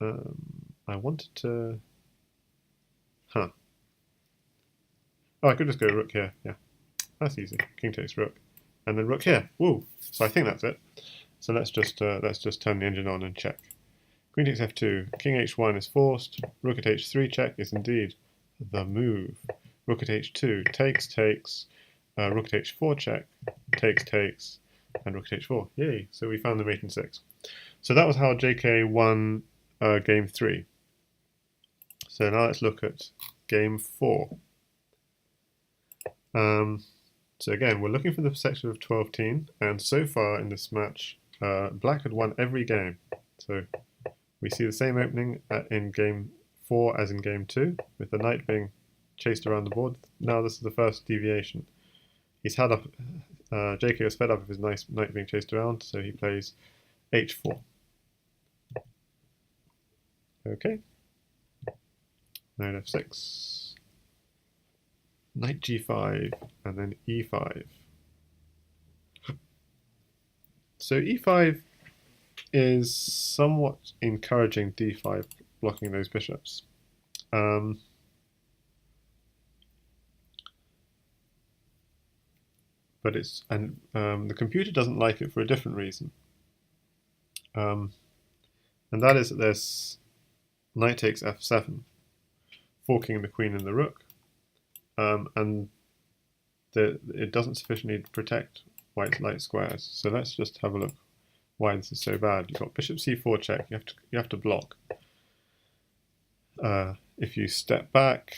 I wanted to, oh, I could just go rook here, yeah, that's easy. King takes rook, and then rook here. Woo! So I think that's it. So let's just turn the engine on and check. Queen takes f2, king h1 is forced, rook at h3 check is indeed the move. Rook at h2 takes, rook at h4 check, takes, and rook at h4. Yay! So we found the mate in 6. So that was how JK won game 3. So now let's look at game 4. So again, we're looking for the section of TwelveTeen, and so far in this match, black had won every game. So we see the same opening in game 4 as in game 2, with the knight being chased around the board. Now this is the first deviation. He's had up, JK was fed up of his knight being chased around, so he plays h4. Okay. Knight f6. Knight g5, and then e5. So e5 is somewhat encouraging d5, blocking those bishops. But the computer doesn't like it for a different reason, and that is that there's knight takes f7, forking the queen and the rook, and it doesn't sufficiently protect white's light squares. So let's just have a look why this is so bad. You've got bishop c4 check. You have to block. If you step back,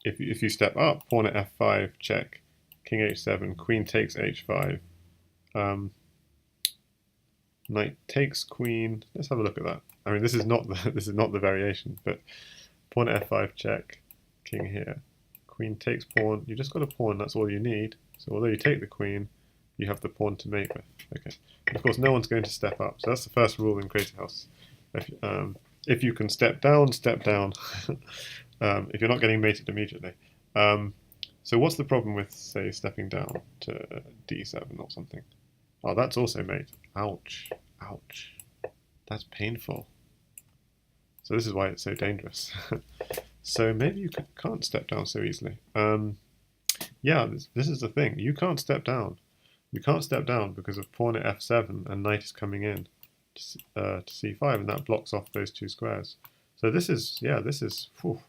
if you step up, pawn at f5 check, king h7, queen takes h5, knight takes queen. Let's have a look at that. I mean, this is not the variation, but pawn at f5 check, king here, queen takes pawn. You just got a pawn. That's all you need. So although you take the queen, you have the pawn to mate with. Okay. And of course, no one's going to step up. So that's the first rule in Crazyhouse. If you can step down, step down. If you're not getting mated immediately. So what's the problem with, say, stepping down to d7 or something? Oh, that's also mate. Ouch. Ouch. That's painful. So this is why it's so dangerous. So maybe you can't step down so easily. Yeah, this is the thing. You can't step down. You can't step down because of pawn at f7 and knight is coming in to c5, and that blocks off those two squares. So this is, yeah, this is, whew.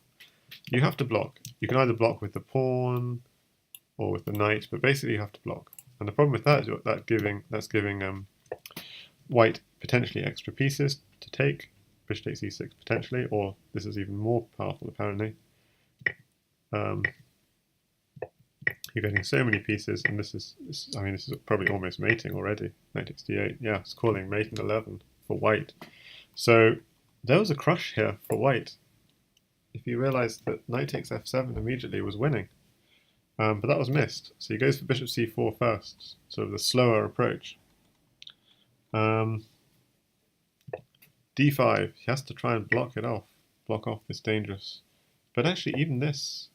You have to block. You can either block with the pawn or with the knight, but basically you have to block. And the problem with that is that's giving white potentially extra pieces to take. Bishop takes e6 potentially, or this is even more powerful apparently. You're getting so many pieces, and this is probably almost mating already. Knight takes d8. Yeah, it's calling mating 11 for white. So there was a crush here for white. If you realize that knight takes f7 immediately was winning. But that was missed. So he goes for bishop c4 first, sort of the slower approach. D5, he has to try and block off this dangerous. But actually even this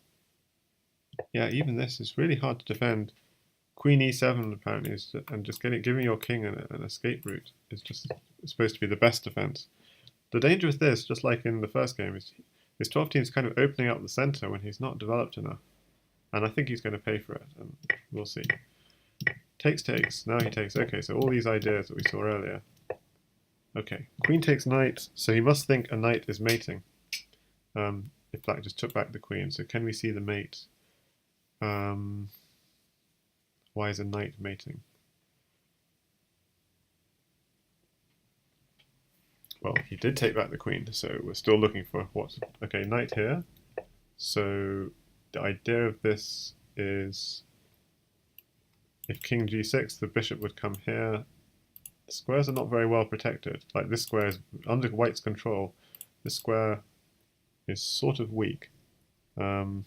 is really hard to defend. Queen e7 apparently is, and just giving your king an escape route is just supposed to be the best defense. The danger with this, just like in the first game, is TwelveTeen is kind of opening up the center when he's not developed enough. And I think he's going to pay for it, and we'll see. Takes, now he takes. Okay, so all these ideas that we saw earlier. Okay, queen takes knight, so he must think a knight is mating. If black just took back the queen, so can we see the mate? Why is a knight mating? Well, he did take back the queen, so we're still looking for what? Okay, knight here. So the idea of this is if king g6, the bishop would come here. The squares are not very well protected. Like this square is under white's control. This square is sort of weak. So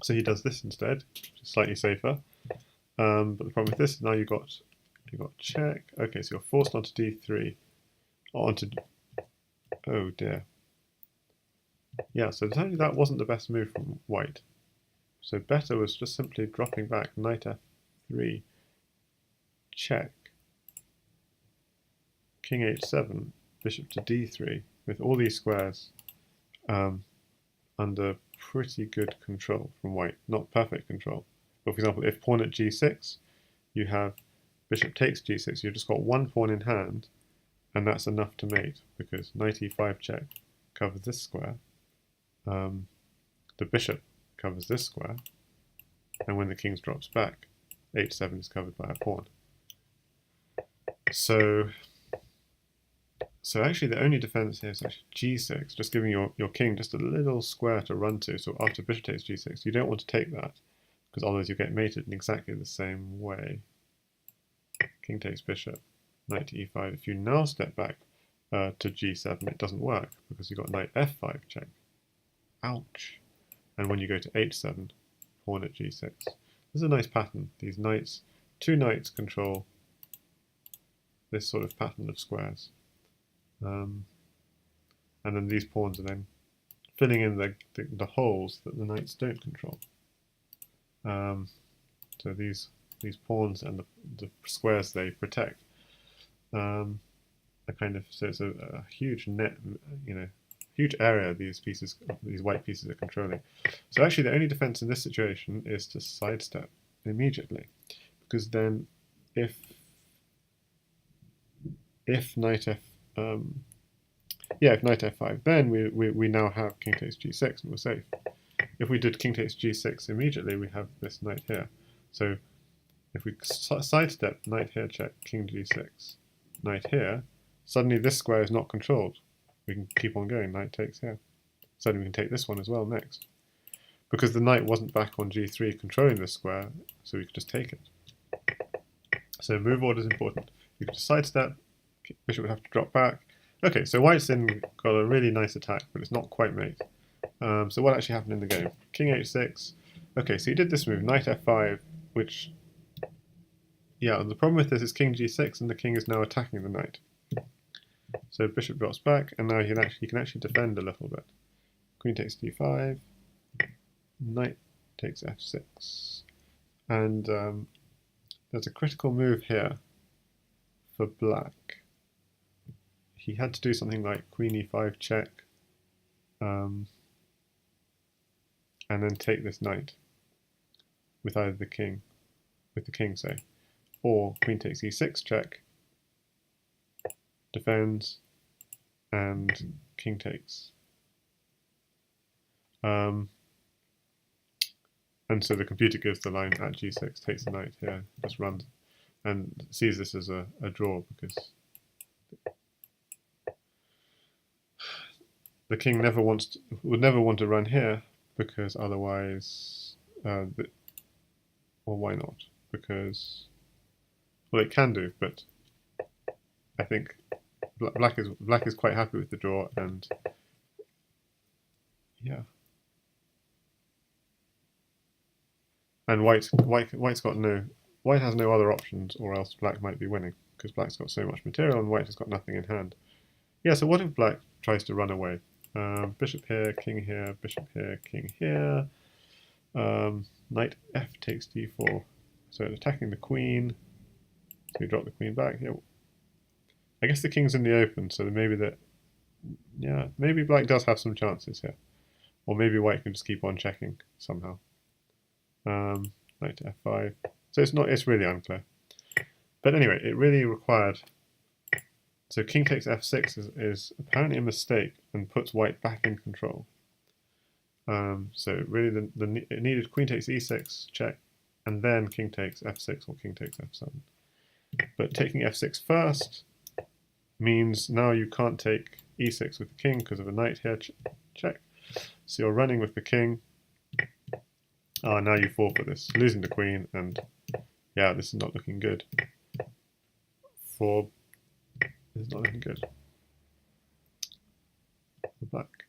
he does this instead, which is slightly safer. But the problem with this is now you got check. Okay, so you're forced onto d3. Oh dear. Yeah, so apparently that wasn't the best move from white. So better was just simply dropping back knight f3, check, king h7, bishop to d3, with all these squares under pretty good control from white. Not perfect control. But for example, if pawn at g6, you have bishop takes g6, you've just got one pawn in hand, and that's enough to mate, because knight e5 check covers this square. The bishop covers this square, and when the king drops back, h7 is covered by a pawn. So actually the only defense here is actually g6, just giving your king just a little square to run to. So after bishop takes g6, you don't want to take that, because otherwise you get mated in exactly the same way. King takes bishop, knight to e5. If you now step back to g7, it doesn't work, because you've got knight f5 check. Ouch. And when you go to h7, pawn at g6. This is a nice pattern. These knights, two knights control this sort of pattern of squares. And then these pawns are then filling in the holes that the knights don't control. So these pawns and the squares they protect are kind of, so it's a huge net, huge area these white pieces are controlling. So actually the only defense in this situation is to sidestep immediately, because then if knight f5, then we now have king takes g6 and we're safe. If we did king takes g6 immediately, we have this knight here. So if we sidestep knight here check, king g6, knight here, suddenly this square is not controlled. We can keep on going, knight takes here. Suddenly we can take this one as well next. Because the knight wasn't back on g3 controlling this square, so we could just take it. So move order is important. You could just sidestep, bishop would have to drop back. Okay, so white's then got a really nice attack, but it's not quite mate. So what actually happened in the game? King h6. Okay, so he did this move, knight f5, which, yeah, the problem with this is king g6, and the king is now attacking the knight. So bishop drops back, and now he can actually defend a little bit. Queen takes d5, knight takes f6. And there's a critical move here for black. He had to do something like queen e5 check, and then take this knight with either the king, say, or queen takes e6 check, defends, and king takes. And so the computer gives the line at g6, takes the knight here, just runs, and sees this as a draw because the king would never want to run here because otherwise, well, why not? Because, well, it can do, but I think black is quite happy with the draw, and yeah. And white has no other options, or else black might be winning because black's got so much material and white has got nothing in hand. Yeah. So what if black tries to run away? Bishop here, king here, bishop here, king here. Knight f takes d4. So attacking the queen. So we drop the queen back. Yeah. I guess the king's in the open, so maybe black does have some chances here, or maybe white can just keep on checking somehow. Knight to f5. So it's really unclear. But anyway, it really required. So king takes f6 is apparently a mistake and puts white back in control. So really, it needed queen takes e6 check, and then king takes f6 or king takes f7. But taking f6 first means now you can't take e6 with the king because of a knight here check. So you're running with the king. Now you fall for this, losing the queen, and yeah, this is not looking good. This is not looking good for black.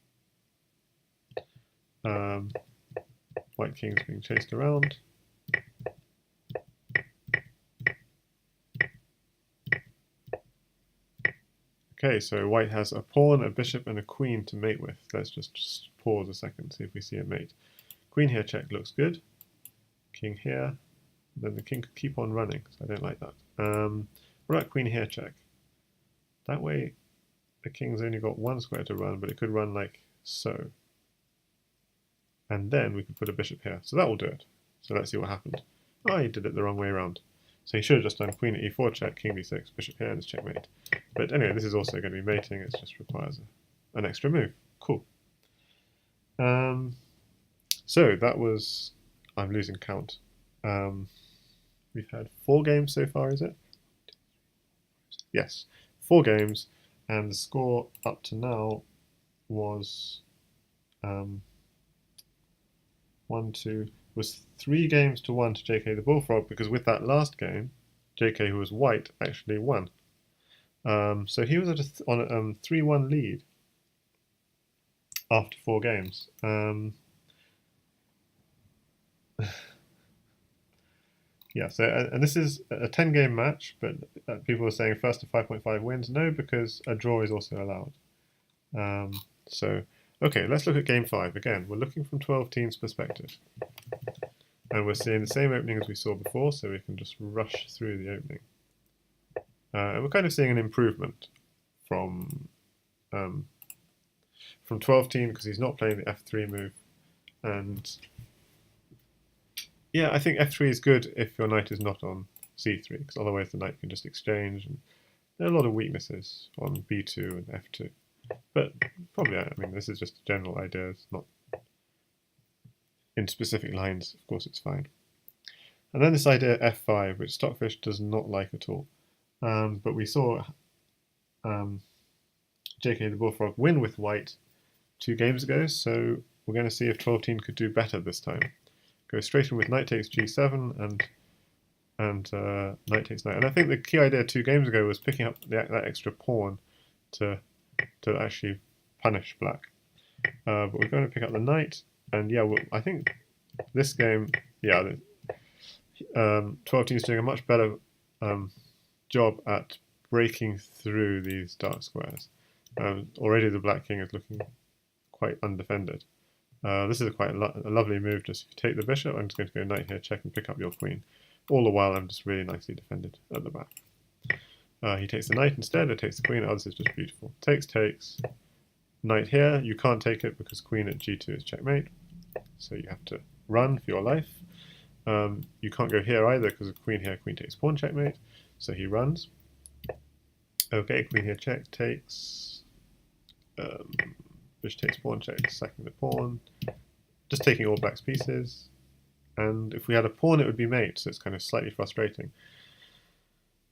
White king's being chased around. Okay, so white has a pawn, a bishop, and a queen to mate with. Let's just pause a second, see if we see a mate. Queen here check looks good. King here. Then the king could keep on running, so I don't like that. What about queen here check? That way the king's only got one square to run, but it could run like so. And then we could put a bishop here. So that will do it. So let's see what happened. Oh, he did it the wrong way around. So he should have just done queen at e4 check, king b6, bishop here, and it's checkmate. But anyway, this is also going to be mating. It just requires an extra move. Cool. So that was, I'm losing count. We've had 4 games so far, is it? Yes, 4 games, and the score up to now was 3 games to 1 to JK the Bullfrog, because with that last game, JK, who was white, actually won. So he was on a 3-1 lead after 4 games. Yeah, so and this is a 10-game match, but people are saying first to 5.5 wins. No, because a draw is also allowed. So, okay, let's look at game 5. Again, we're looking from TwelveTeen's perspective. And we're seeing the same opening as we saw before, so we can just rush through the opening. And we're kind of seeing an improvement from TwelveTeen, because he's not playing the f3 move. And yeah, I think f3 is good if your knight is not on c3, because otherwise the knight can just exchange. And there are a lot of weaknesses on b2 and f2. But probably, I mean, this is just a general idea. It's not in specific lines. Of course, it's fine. And then this idea f5, which Stockfish does not like at all. But we saw JK the Bullfrog win with white 2 games ago, so we're going to see if TwelveTeen could do better this time. Go straight in with knight takes g7 and knight takes knight. And I think the key idea 2 games ago was picking up that extra pawn to actually punish black. But we're going to pick up the knight, and yeah, I think this game, yeah, TwelveTeen is doing a much better job at breaking through these dark squares. Already the black king is looking quite undefended. This is quite a lovely move. Just if you take the bishop, I'm just going to go knight here, check and pick up your queen. All the while I'm just really nicely defended at the back. He takes the knight instead, it takes the queen. Oh, this is just beautiful. Takes, knight here. You can't take it because queen at g2 is checkmate. So you have to run for your life. You can't go here either because of queen here, queen takes pawn, checkmate. So he runs. Okay, queen here, check, takes. Bishop takes pawn, check, sacking the pawn. Just taking all black's pieces. And if we had a pawn, it would be mate, so it's kind of slightly frustrating.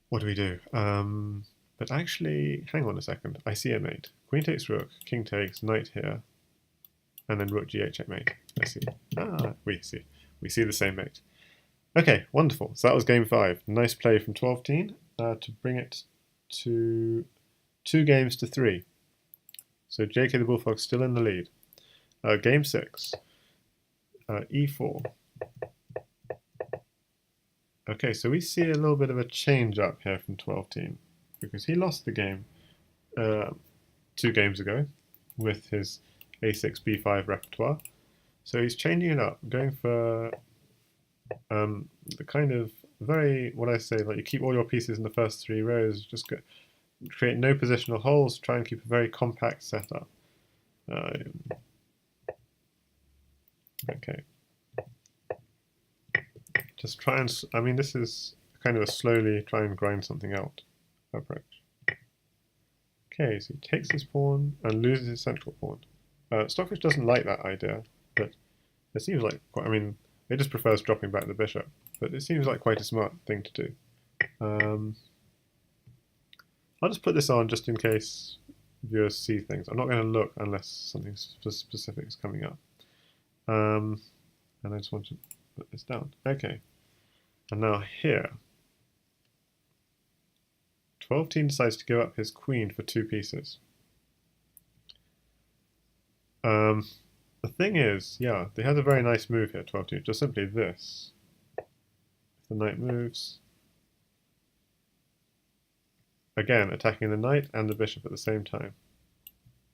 What do we do? But actually, hang on a second. I see a mate. Queen takes rook, king takes, knight here, and then rook g8 checkmate. I see. We see. We see the same mate. Okay, wonderful. So that was game 5. Nice play from TwelveTeen to bring it to 2 games to 3. So JK the Bullfrog's still in the lead. Game 6. E4. Okay, so we see a little bit of a change up here from TwelveTeen because he lost the game 2 games ago with his a6 b5 repertoire. So he's changing it up, going for the kind of very, what I say, like you keep all your pieces in the first 3 rows, just create no positional holes, try and keep a very compact setup. Okay. Just try and, I mean, this is kind of a slowly try and grind something out approach. Okay, so he takes his pawn and loses his central pawn. Stockfish doesn't like that idea, but it seems like quite, I mean, it just prefers dropping back the bishop, but it seems like quite a smart thing to do. I'll just put this on just in case viewers see things. I'm not going to look unless something specific is coming up. And I just want to put this down. Okay. And now here, TwelveTeen decides to give up his queen for 2 pieces. The thing is, yeah, they have a very nice move here, TwelveTeen, just simply this. If the knight moves, again, attacking the knight and the bishop at the same time.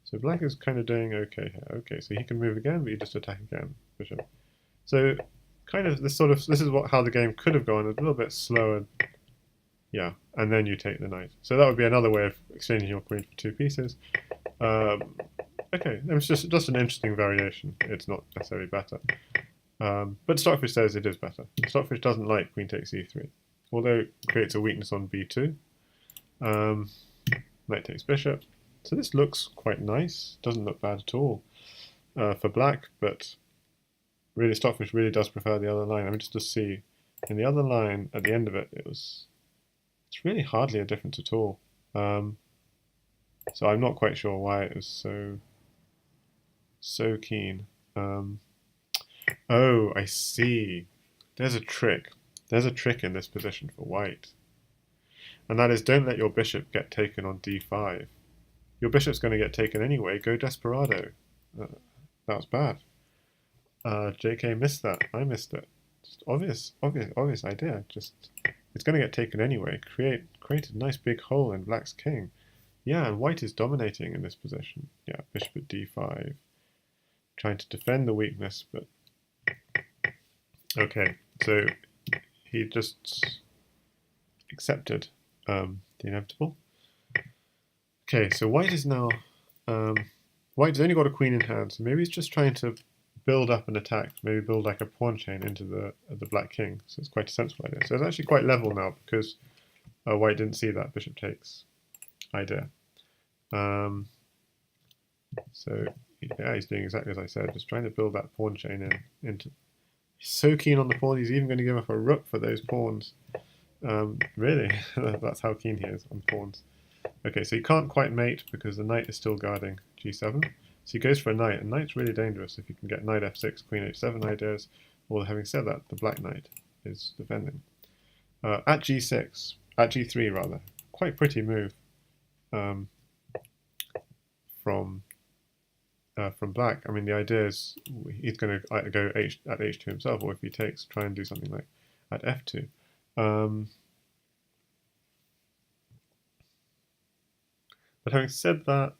So black is kind of doing okay here. Okay, so he can move again, but you just attack again, bishop. So kind of this is how the game could have gone, a little bit slower. Yeah, and then you take the knight. So that would be another way of exchanging your queen for 2 pieces. Okay, it's just an interesting variation. It's not necessarily better. But Stockfish says it is better. Stockfish doesn't like queen takes e3, although it creates a weakness on b2. Knight takes bishop. So this looks quite nice. Doesn't look bad at all for black, but really Stockfish really does prefer the other line. I mean, just to see, in the other line, at the end of it, it's really hardly a difference at all. So I'm not quite sure why it was so keen. Oh, I see. There's a trick. There's a trick in this position for white. And that is, don't let your bishop get taken on d5. Your bishop's going to get taken anyway. Go desperado. That was bad. JK missed that. I missed it. Just obvious idea. Just it's going to get taken anyway. Create a nice big hole in black's king. Yeah, and white is dominating in this position. Yeah, bishop at d5. Trying to defend the weakness, but okay. So he just accepted the inevitable. Okay, so white is now white's only got a queen in hand, so maybe he's just trying to build up an attack, maybe build like a pawn chain into the black king. So it's quite a sensible idea. So it's actually quite level now because white didn't see that bishop takes idea. So yeah, he's doing exactly as I said, just trying to build that pawn chain into. He's so keen on the pawn, he's even going to give up a rook for those pawns. Really, that's how keen he is on pawns. Okay, so he can't quite mate because the knight is still guarding g7. So he goes for a knight, and knight's really dangerous if you can get knight f6, queen h7 ideas. Although having said that, the black knight is defending. At g6, at g3 rather, quite pretty move from black. I mean, the idea is he's going to either go at h2 himself, or if he takes, try and do something like at f2. But having said that,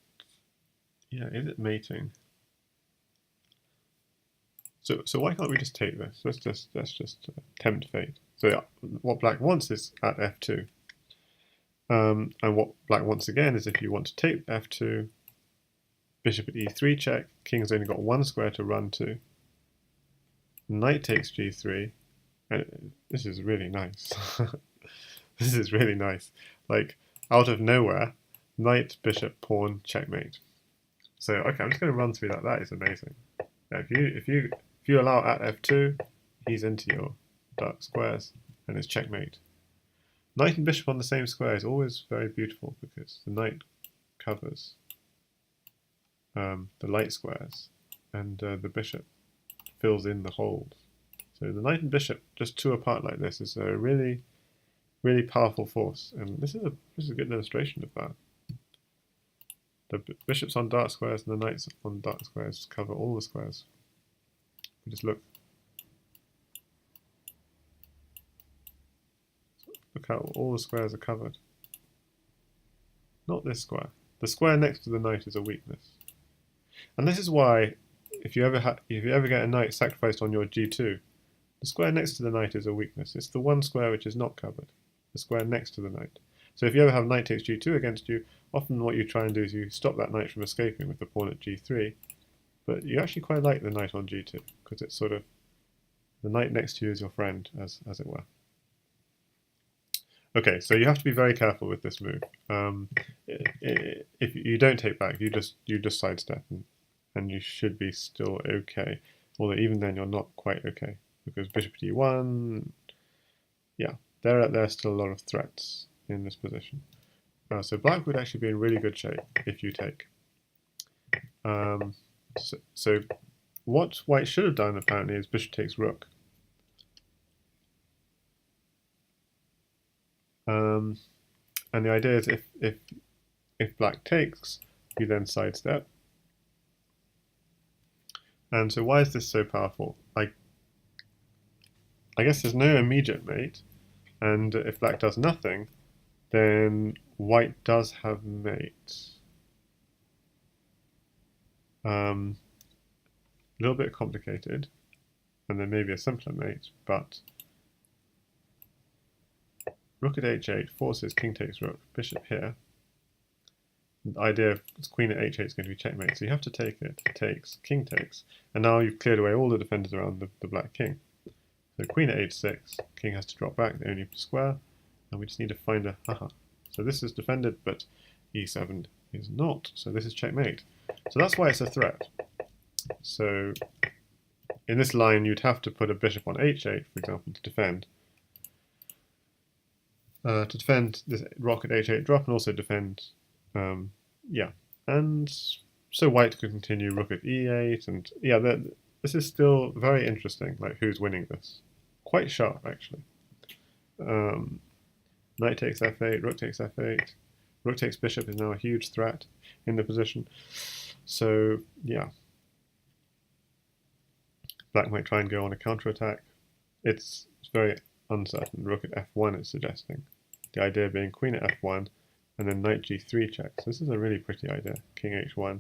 yeah, is it mating? So why can't we just take this? Let's just tempt fate. So what black wants is at f2. And what black wants again is if you want to take f2, bishop at e3 check, king's only got one square to run to. Knight takes g3, and this is really nice. This is really nice. Like, out of nowhere, knight, bishop, pawn, checkmate. So, okay, I'm just going to run through that. That is amazing. Now, if you allow at f2, he's into your dark squares, and it's checkmate. Knight and bishop on the same square is always very beautiful because the knight covers the light squares, and the bishop fills in the holes. So the knight and bishop just two apart like this is a really, really powerful force, and this is a good illustration of that. The bishops on dark squares and the knights on dark squares cover all the squares. Just look how all the squares are covered. Not this square. The square next to the knight is a weakness. And this is why, if you ever get a knight sacrificed on your g2, the square next to the knight is a weakness. It's the one square which is not covered, the square next to the knight. So if you ever have knight takes g2 against you, often what you try and do is you stop that knight from escaping with the pawn at g3, but you actually quite like the knight on g2, because it's sort of, the knight next to you is your friend, as it were. Okay, so you have to be very careful with this move. If you don't take back, you just sidestep, and you should be still okay. Although even then, you're not quite okay because bishop at e1. Yeah, there are still a lot of threats in this position. So black would actually be in really good shape if you take. So what white should have done apparently is bishop takes rook. And the idea is if black takes, you then sidestep. And so why is this so powerful? I guess there's no immediate mate, and if black does nothing, then white does have mate. A little bit complicated, and there may be a simpler mate, but rook at h8 forces king takes rook, bishop here. The idea of queen at h8 is going to be checkmate, so you have to take it. Takes, king takes, and now you've cleared away all the defenders around the black king. So queen at h6, king has to drop back, the only square, and we just need to find a haha. So this is defended, but e7 is not, so this is checkmate. So that's why it's a threat. So in this line, you'd have to put a bishop on h8, for example, to defend. This rook at h8 drop, and also defend, yeah. And so white could continue rook at e8, and yeah, this is still very interesting, like who's winning this. Quite sharp, actually. Knight takes f8, rook takes f8, rook takes bishop is now a huge threat in the position. So, yeah. Black might try and go on a counterattack. It's very uncertain. Rook at f1 is suggesting. The idea being queen at f1 and then knight g3 checks. This is a really pretty idea. King h1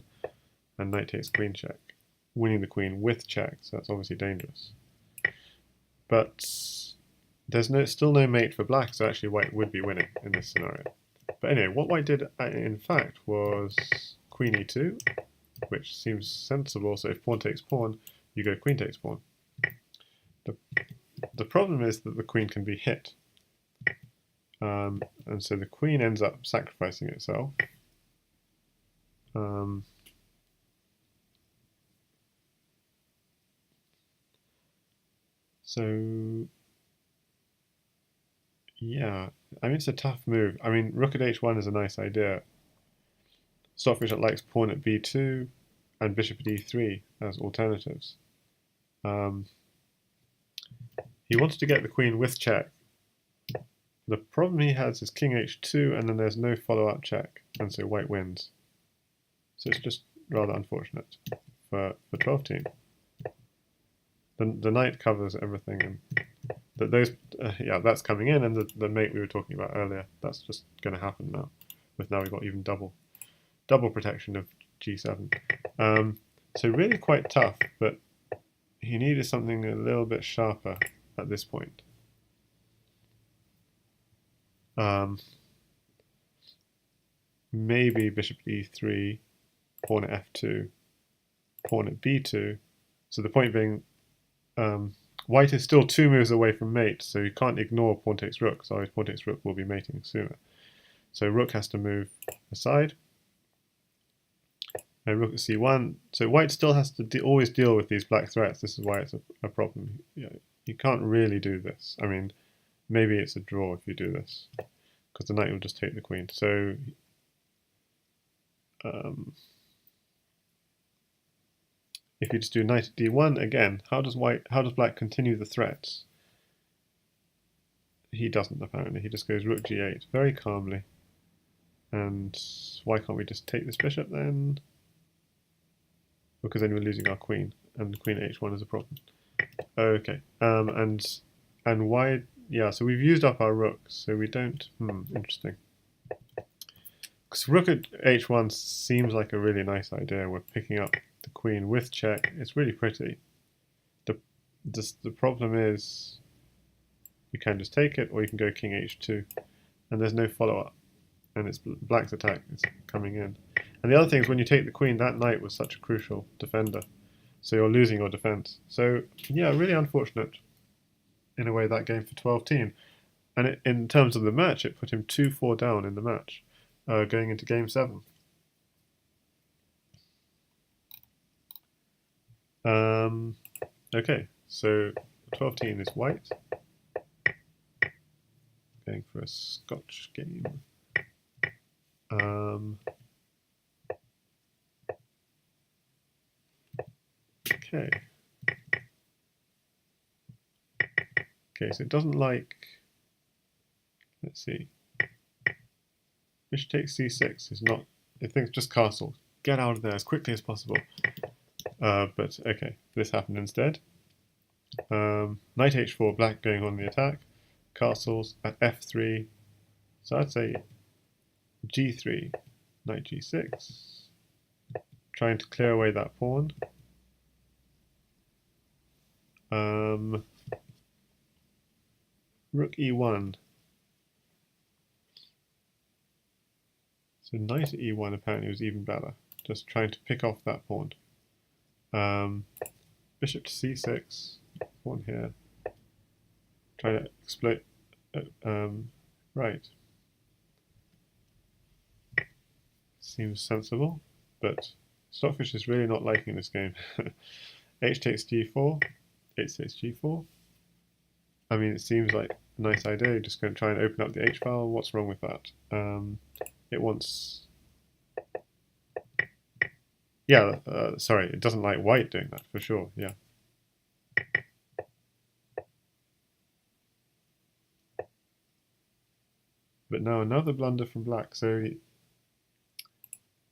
and knight takes queen check. Winning the queen with check, so that's obviously dangerous. But there's still no mate for black, so actually white would be winning in this scenario. But anyway, what white did in fact was queen e2, which seems sensible. So if pawn takes pawn, you go queen takes pawn. The problem is that the queen can be hit. And so the queen ends up sacrificing itself. So yeah, I mean it's a tough move. I mean rook at h1 is a nice idea. Stockfish likes pawn at b2 and bishop at e3 as alternatives. He wants to get the queen with check. The problem he has is king h2 and then there's no follow-up check, and so white wins. So it's just rather unfortunate for 12-team. The knight covers everything, and yeah, that's coming in, and the mate we were talking about earlier, that's just going to happen now. Now we've got even double protection of g7. So really quite tough, but he needed something a little bit sharper at this point. Maybe bishop e3, pawn at f2, pawn at b2. So the point being, white is still 2 moves away from mate, so you can't ignore pawn takes rook, so pawn takes rook will be mating sooner. So rook has to move aside. And rook at c1. So white still has to always deal with these black threats. This is why it's a problem. You can't really do this. I mean, maybe it's a draw if you do this, because the knight will just take the queen. So if you just do knight at d1 again, how does black continue the threats? He doesn't, apparently. He just goes rook g8 very calmly. And why can't we just take this bishop then? Because then we're losing our queen, and queen h1 is a problem. Okay, and why? Yeah, so we've used up our rook, so we don't. Interesting. Because rook at h1 seems like a really nice idea. We're picking up the queen with check. It's really pretty. The problem is you can just take it, or you can go king h2, and there's no follow-up, and it's black's attack is coming in. And the other thing is when you take the queen, that knight was such a crucial defender, so you're losing your defense. So yeah, really unfortunate in a way that game for TwelveTeen. And in terms of the match, it put him 2-4 down in the match, going into game 7. Okay, so TwelveTeen is white, going for a Scotch game. Okay. Okay, so it doesn't like. Let's see. Bishop takes c6 is not. It thinks just castle. Get out of there as quickly as possible. But okay, this happened instead. Knight h4, black going on the attack. Castles at f3. So I'd say g3, knight g6. Trying to clear away that pawn. Rook e1. So knight at e1 apparently was even better. Just trying to pick off that pawn. Bishop to c6. Pawn here. Try to exploit. Right. Seems sensible, but Stockfish is really not liking this game. H takes g4. H takes g4. I mean, it seems like a nice idea. You're just going to try and open up the H file. What's wrong with that? It wants. Yeah, sorry, it doesn't like white doing that for sure. Yeah. But now another blunder from black. So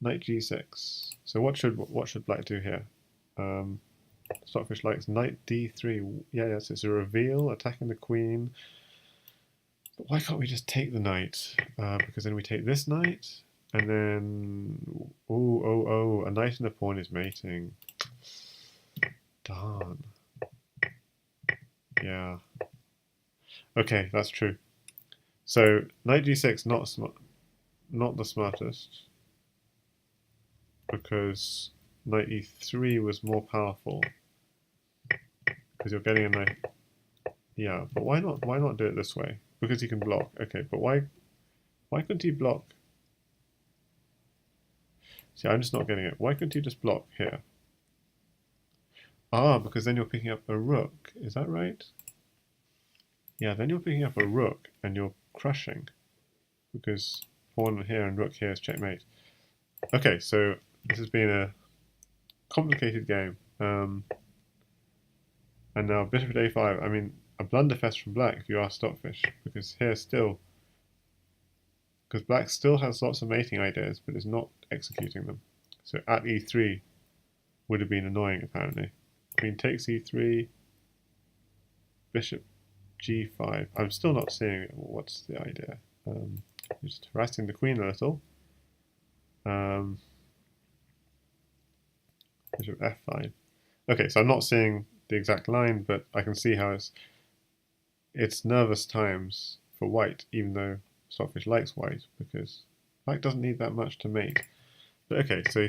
knight g6. So what should black do here? Stockfish likes knight d3. Yeah, yes, it's a reveal, attacking the queen. But why can't we just take the knight? Because then we take this knight, and then a knight and a pawn is mating. Darn. Yeah. Okay, that's true. So knight g6 not the smartest, because knight e3 was more powerful, because you're getting a knight. Yeah, but why not do it this way? Because he can block. Okay, but why couldn't he block? See, I'm just not getting it. Why couldn't he just block here? Ah, because then you're picking up a rook. Is that right? Yeah, then you're picking up a rook and you're crushing, because pawn here and rook here is checkmate. Okay, so this has been a complicated game. And now bishop at a5. I mean, a blunderfest from black if you ask Stockfish, because here still, because black still has lots of mating ideas but is not executing them. So at e3 would have been annoying apparently. Queen takes e3, bishop g5. I'm still not seeing what's the idea. Just harassing the queen a little. Bishop f5. Okay, so I'm not seeing the exact line, but I can see how it's nervous times for white, even though Stockfish likes white, because black doesn't need that much to mate. But okay, so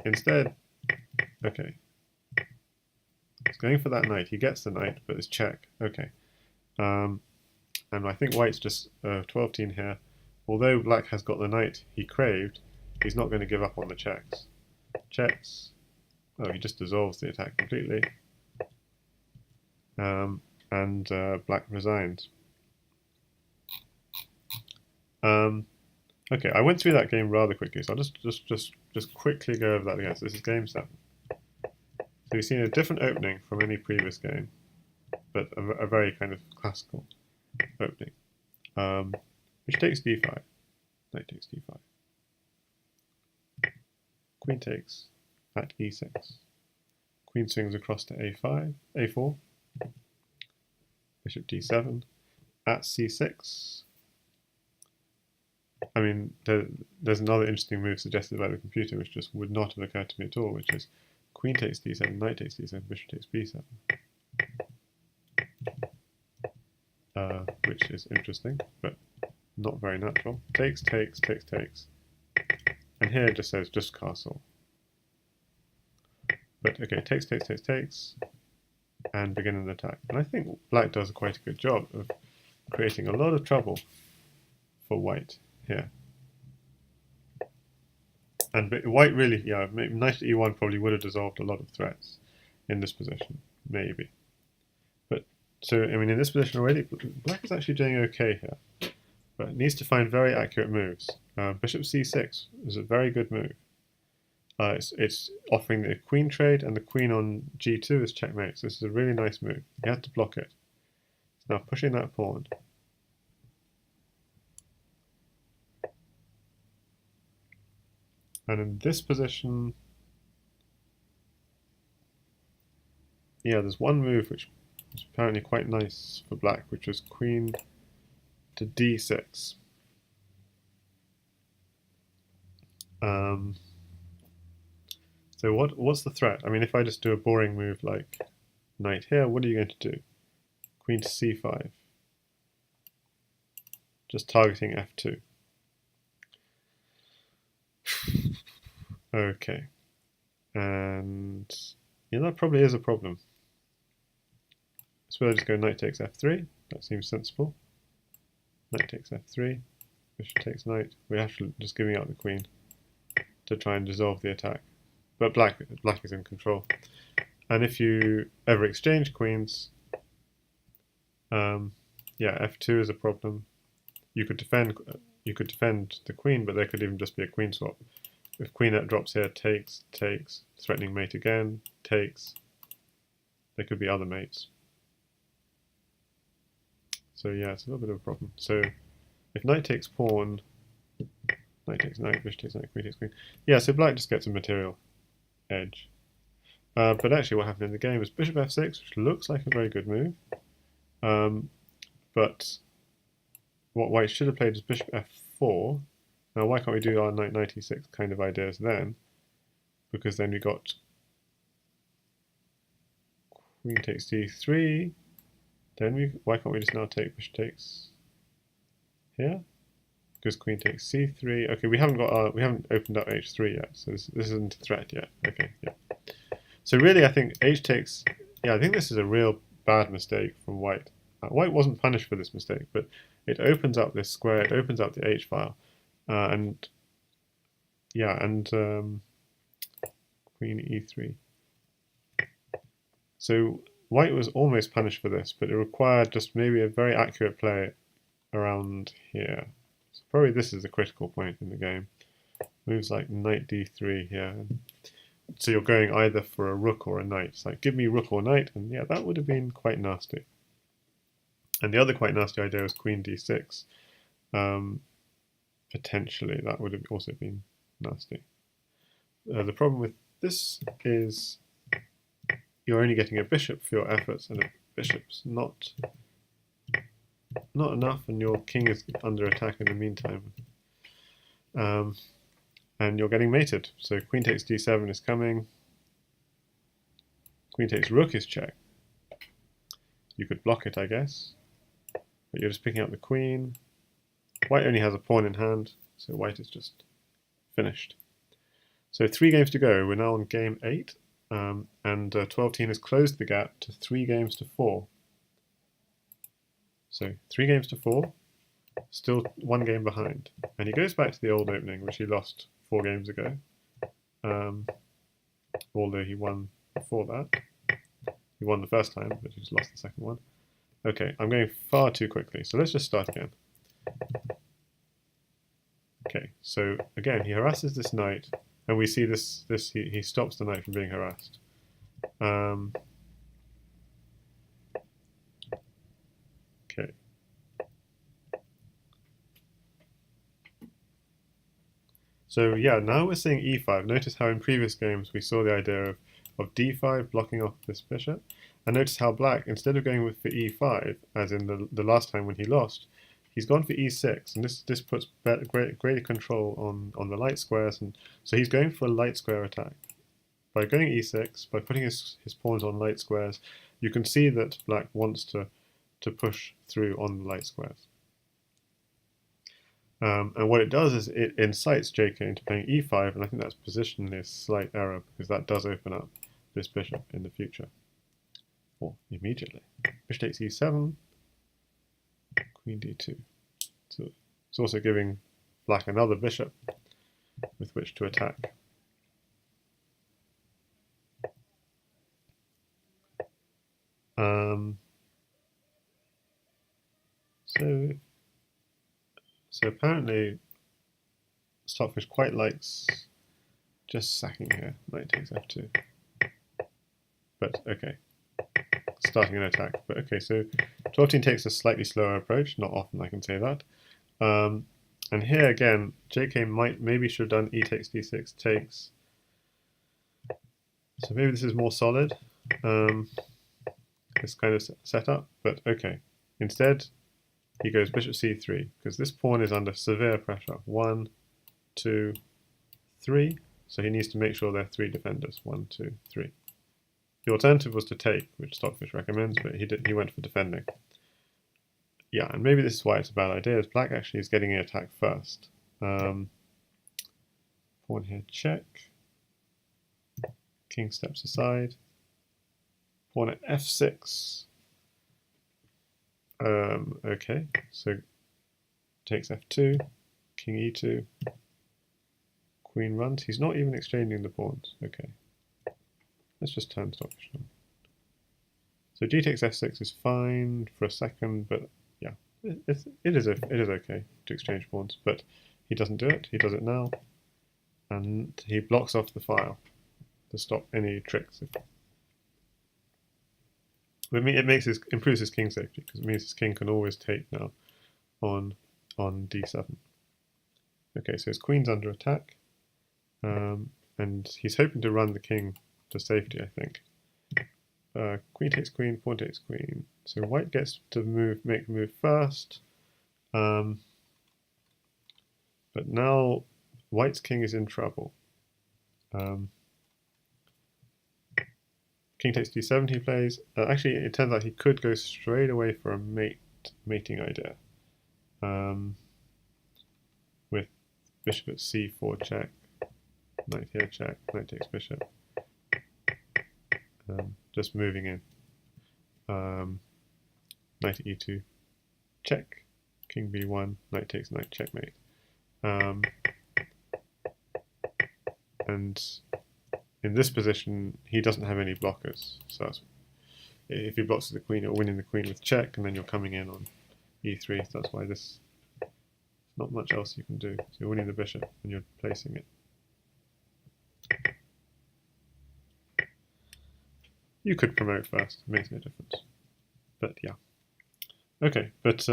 instead, okay, he's going for that knight. He gets the knight, but it's check. Okay, and I think white's just 12-teen here. Although black has got the knight he craved, he's not going to give up on the checks. Checks. Oh, he just dissolves the attack completely. And black resigns. Okay, I went through that game rather quickly, so I'll just quickly go over that again. So this is game 7. So we've seen a different opening from any previous game, but a very kind of classical opening. Which takes d5. Knight takes d5. Queen takes at e6. Queen swings across to a5, a4. Bishop d7. At c6. I mean, there's another interesting move suggested by the computer, which just would not have occurred to me at all, which is queen takes d7, knight takes d7, bishop takes b7. Which is interesting, but not very natural. Takes, takes, takes, takes. And here it just says just castle. But okay, takes, takes, takes, takes, and begin an attack. And I think black does quite a good job of creating a lot of trouble for white here. And white really, yeah, knight at e1 probably would have dissolved a lot of threats in this position, maybe. But, so, I mean, in this position already, black is actually doing okay here. But it needs to find very accurate moves. Bishop c6 is a very good move. It's offering the queen trade, and the queen on g2 is checkmate. So this is a really nice move. You have to block it. It's now pushing that pawn. And in this position, yeah, there's one move which is apparently quite nice for black, which was queen to d6. So what's the threat? I mean, if I just do a boring move like knight here, what are you going to do? Queen to c5. Just targeting f2. Okay. And yeah, that probably is a problem. So I just go knight takes f3. That seems sensible. Knight takes f3. Bishop takes knight. We're actually just giving up the queen to try and dissolve the attack. But black is in control. And if you ever exchange queens, yeah, f2 is a problem. You could defend the queen, but there could even just be a queen swap. If queen drops here, takes, takes, threatening mate again, takes. There could be other mates. So yeah, it's a little bit of a problem. So if knight takes pawn, knight takes knight, bishop takes knight, queen takes queen. Yeah, so black just gets a material edge. But actually what happened in the game is bishop f6, which looks like a very good move. But what white should have played is bishop f4. Now why can't we do our knight e6 kind of ideas then? Because then we got queen takes d3. Then why can't we just now take bishop takes here? Because queen takes c3. Okay, we haven't opened up h3 yet, so this isn't a threat yet. Okay, yeah. So really, I think h takes. Yeah, I think this is a real bad mistake from white. White wasn't punished for this mistake, but it opens up this square. It opens up the h file, and yeah, and queen e3. So white was almost punished for this, but it required just maybe a very accurate play around here. So probably this is the critical point in the game. Moves like knight d3 here. So you're going either for a rook or a knight. It's like, give me rook or knight, and yeah, that would have been quite nasty. And the other quite nasty idea was queen d6. Potentially, that would have also been nasty. The problem with this is you're only getting a bishop for your efforts, and a bishop's not enough, and your king is under attack in the meantime. And you're getting mated. So queen takes d7 is coming. Queen takes rook is check. You could block it, I guess, but you're just picking up the queen. White only has a pawn in hand, so white is just finished. So 3 games to go. We're now on game 8, and TwelveTeen has closed the gap to 3 games to 4. So 3 games to 4, still 1 game behind. And he goes back to the old opening, which he lost 4 games ago, although he won before that. He won the first time, but he just lost the second one. Okay, I'm going far too quickly, so let's just start again. Okay, so again, he harasses this knight, and we see this he stops the knight from being harassed. Okay. So yeah, now we're seeing e5. Notice how in previous games we saw the idea of d5 blocking off this bishop. And notice how black, instead of going for e5, as in the last time when he lost, he's gone for e6, and this puts greater control on the light squares, and so he's going for a light square attack. By going e6, by putting his pawns on light squares, you can see that black wants to push through on the light squares. And what it does is it incites JK into playing e5, and I think that's positionally a slight error, because that does open up this bishop in the future. Or immediately. Bishop takes e7, queen d2. So it's also giving black another bishop with which to attack. So apparently Stockfish quite likes just sacking here. Knight takes f2. But okay, starting an attack. But okay, so TwelveTeen takes a slightly slower approach. Not often I can say that. And here again, JK maybe should have done e takes d6 takes. So maybe this is more solid, this kind of setup. But okay, instead he goes bishop c3, because this pawn is under severe pressure. 1, 2, 3. So he needs to make sure there are 3 defenders. 1, 2, 3. The alternative was to take, which Stockfish recommends, but he went for defending. Yeah, and maybe this is why it's a bad idea, as black actually is getting an attack first. Pawn here, check. King steps aside. Pawn at f6. Okay, so takes f2, king e2, queen runs. He's not even exchanging the pawns. Okay, let's just turn Stockfish on. So g takes f6 is fine for a second, but yeah, it is okay to exchange pawns. But he doesn't do it. He does it now, and he blocks off the file to stop any tricks. It improves his king safety, because it means his king can always take now on d7. Okay, so his queen's under attack, and he's hoping to run the king to safety, I think. Queen takes queen, pawn takes queen. So white gets to make the move first, but now white's king is in trouble. King takes d7 he plays. Actually, it turns out he could go straight away for a mating idea. With bishop at c4 check, knight here check, knight takes bishop. Just moving in. Knight at e2 check, king b1, knight takes knight checkmate. And in this position, he doesn't have any blockers. So if he blocks the queen, you're winning the queen with check, and then you're coming in on e3. So that's why there's not much else you can do. So you're winning the bishop, and you're placing it. You could promote first. It makes no difference. But yeah. Okay, but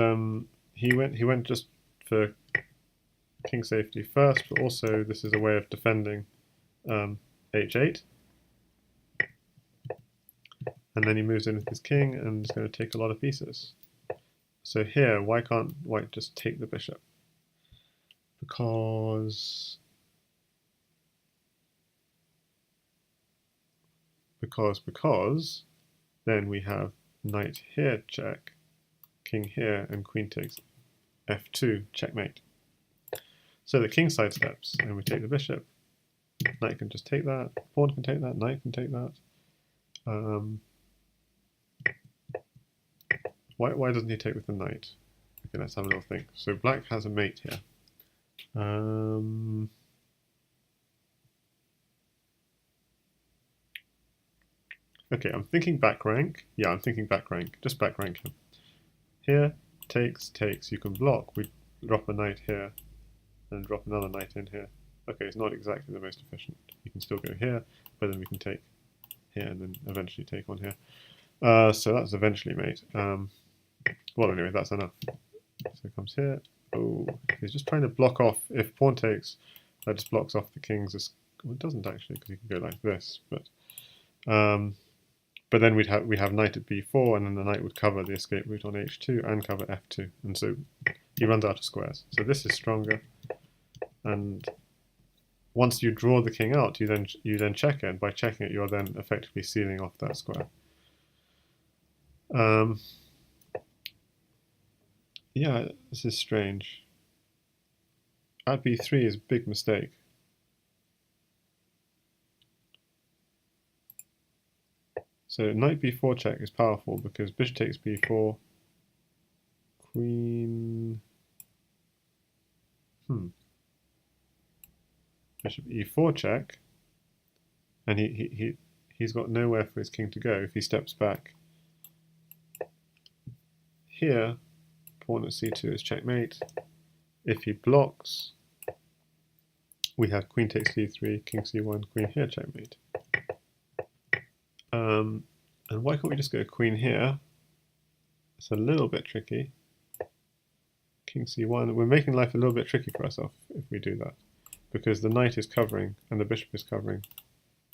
he went just for king safety first, but also this is a way of defending h8, and then he moves in with his king and is going to take a lot of pieces. So here, why can't white just take the bishop? Because then we have knight here, check, king here, and queen takes f2, checkmate. So the king sidesteps, and we take the bishop. Knight can just take that, pawn can take that, knight can take that. Why doesn't he take with the knight? Okay, let's have a little think. So black has a mate here. Okay, I'm thinking back rank. Yeah, I'm thinking back rank. Just back rank him. Here, takes. You can block. We drop a knight here, and drop another knight in here. Okay, it's not exactly the most efficient. You can still go here, but then we can take here and then eventually take on here. So that's eventually mate. Well, anyway, that's enough. So it comes here. Oh, he's just trying to block off. If pawn takes, that just blocks off the king's. Well, it doesn't actually, because he can go like this. But then we have knight at b4, and then the knight would cover the escape route on h2 and cover f2, and so he runs out of squares. So this is stronger, and once you draw the king out, you then check it, and by checking it, you're then effectively sealing off that square. Yeah, this is strange. At b3 is a big mistake. So knight b4 check is powerful because bishop takes b4, queen. Bishop e4 check, and he's got nowhere for his king to go if he steps back. Here, pawn at c2 is checkmate. If he blocks, we have queen takes c3, king c1, queen here, checkmate. And why can't we just go queen here? It's a little bit tricky. King c1. We're making life a little bit tricky for ourselves if we do that, because the knight is covering and the bishop is covering.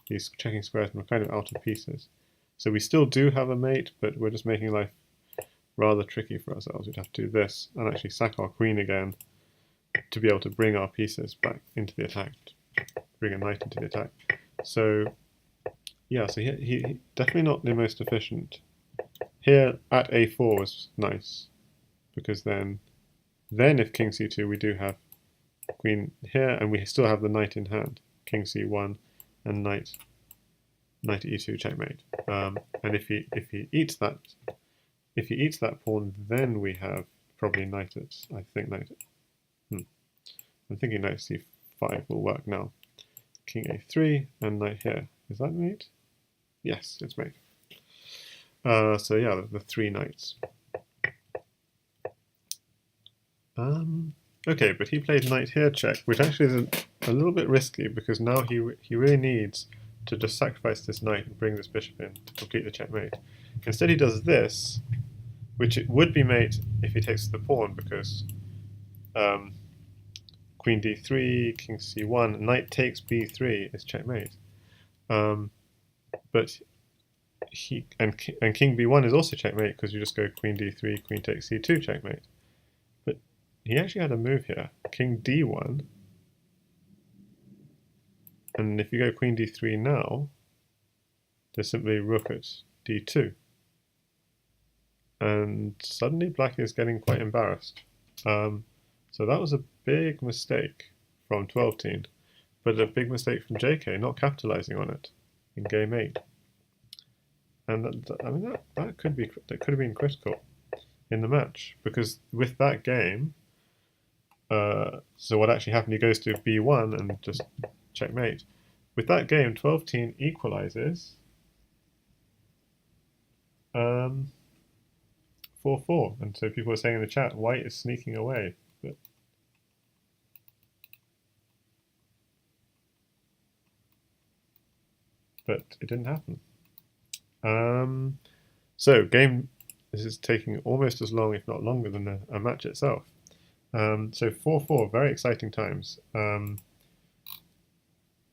He's checking squares and we're kind of out of pieces. So we still do have a mate, but we're just making life rather tricky for ourselves. We'd have to do this and actually sack our queen again to be able to bring our pieces back into the attack, bring a knight into the attack. So yeah, so he definitely not the most efficient. Here at a4 was nice, because then if king c2, we do have queen here, and we still have the knight in hand. King c1 and knight e2 checkmate. And if he eats that pawn, then we have probably knight at, I think knight at, I'm thinking knight c5 will work now. King a3 and knight here. Is that mate? Yes, it's mate. So yeah, the three knights. Okay, but he played knight here check, which actually is a little bit risky, because now he really needs to just sacrifice this knight and bring this bishop in to complete the checkmate. Instead he does this, which it would be mate if he takes the pawn, because queen d3, king c1, knight takes b3 is checkmate. But king b1 is also checkmate, because you just go queen d3, queen takes c2 checkmate. But he actually had a move here, king d1, and if you go queen d3 now, there's simply rook at d2, and suddenly black is getting quite embarrassed. So that was a big mistake from TwelveTeen, but a big mistake from JK not capitalizing on it in game 8. And that could have been critical in the match, because with that game, so what actually happened? He goes to b1 and just checkmate. With that game, TwelveTeen equalizes 4-4, and so people are saying in the chat, white is sneaking away, but it didn't happen. So this is taking almost as long, if not longer, than a match itself. So 4-4, very exciting times.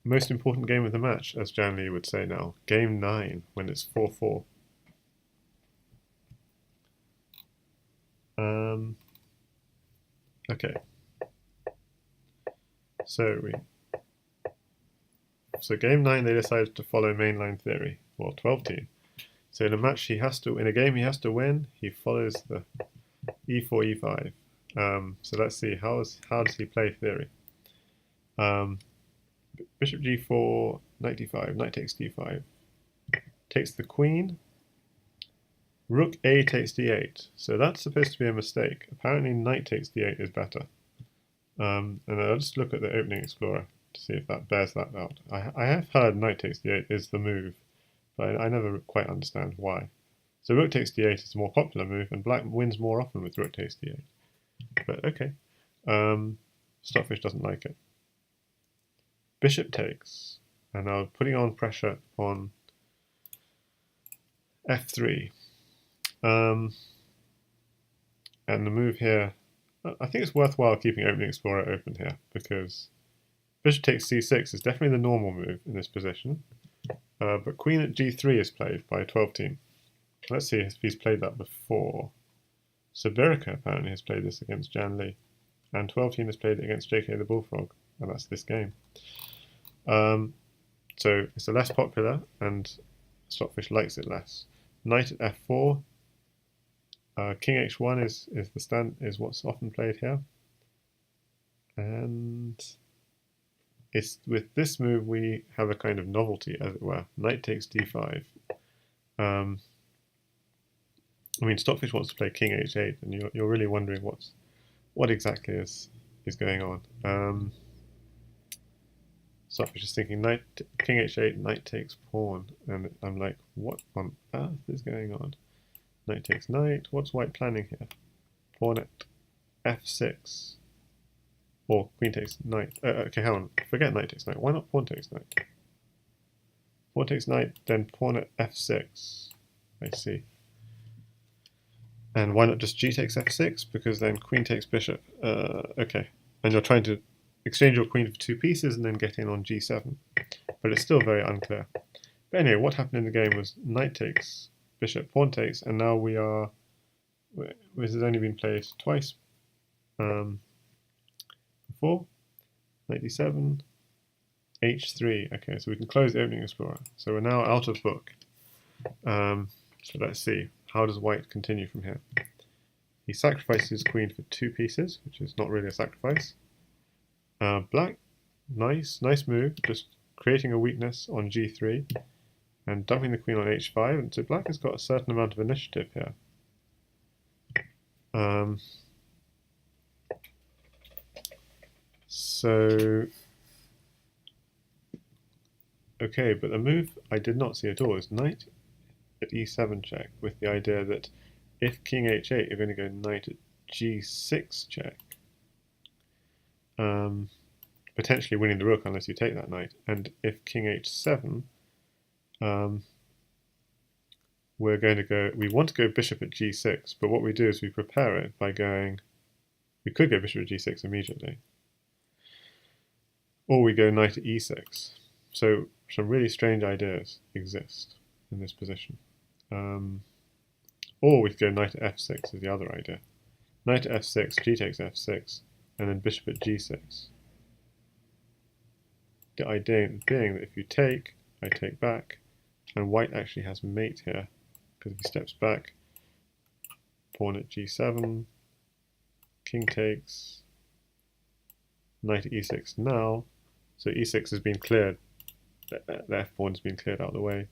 Most important game of the match, as Jan Lee would say now. Game 9, when it's 4-4. Okay. So game 9, they decided to follow mainline theory, well, TwelveTeen. So in a match, in a game he has to win. He follows the e4, e5. So let's see, how does he play theory? Bishop g4, knight d5, knight takes d5. Takes the queen. Rook a takes d8. So that's supposed to be a mistake. Apparently knight takes d8 is better. And I'll just look at the opening explorer to see if that bears that out. I have heard knight takes d8 is the move, but I never quite understand why. So rook takes d8 is a more popular move, and black wins more often with rook takes d8. But okay. Stockfish doesn't like it. Bishop takes, and now putting on pressure on f3. And the move here, I think it's worthwhile keeping opening explorer open here, because bishop takes c6 is definitely the normal move in this position. But queen at g3 is played by TwelveTeen. Let's see if he's played that before. Sabirica apparently has played this against Jan Lee, and TwelveTeen has played it against JKtheBullfrog, and that's this game. So it's a less popular, and Stockfish likes it less. Knight at f4. King h1 is what's often played here, and it's with this move we have a kind of novelty, as it were. Knight takes d5. I mean, Stockfish wants to play king h8, and you're really wondering what exactly is going on. Stockfish is thinking king h8, knight takes pawn, and I'm like, what on earth is going on? Knight takes knight. What's white planning here? Pawn at f6. Or queen takes knight. Okay, hang on. Forget knight takes knight. Why not pawn takes knight? Pawn takes knight, then pawn at f6. I see. And why not just g takes f6? Because then queen takes bishop. Okay. And you're trying to exchange your queen for two pieces and then get in on g7. But it's still very unclear. But anyway, what happened in the game was knight takes, bishop, pawn takes, and now we are... This has only been played twice before. Knight d7, h3. Okay, so we can close the opening explorer. So we're now out of book. So let's see. How does white continue from here? He sacrifices his queen for two pieces, which is not really a sacrifice. Black, nice move, just creating a weakness on g3 and dumping the queen on h5, and so black has got a certain amount of initiative here. So, okay, but the move I did not see at all is knight at e7 check, with the idea that if king h8, you're going to go knight at g6 check, potentially winning the rook unless you take that knight. And if king h7, we want to go bishop at g6, but what we do is we prepare it by going, we could go bishop at g6 immediately, or we go knight at e6. So some really strange ideas exist in this position. Or we could go knight at f6 is the other idea. Knight at f6, g takes f6, and then bishop at g6. The idea being that if you take, I take back, and white actually has mate here, because if he steps back, pawn at g7, king takes, knight at e6 now, so e6 has been cleared, the f pawn has been cleared out of the way.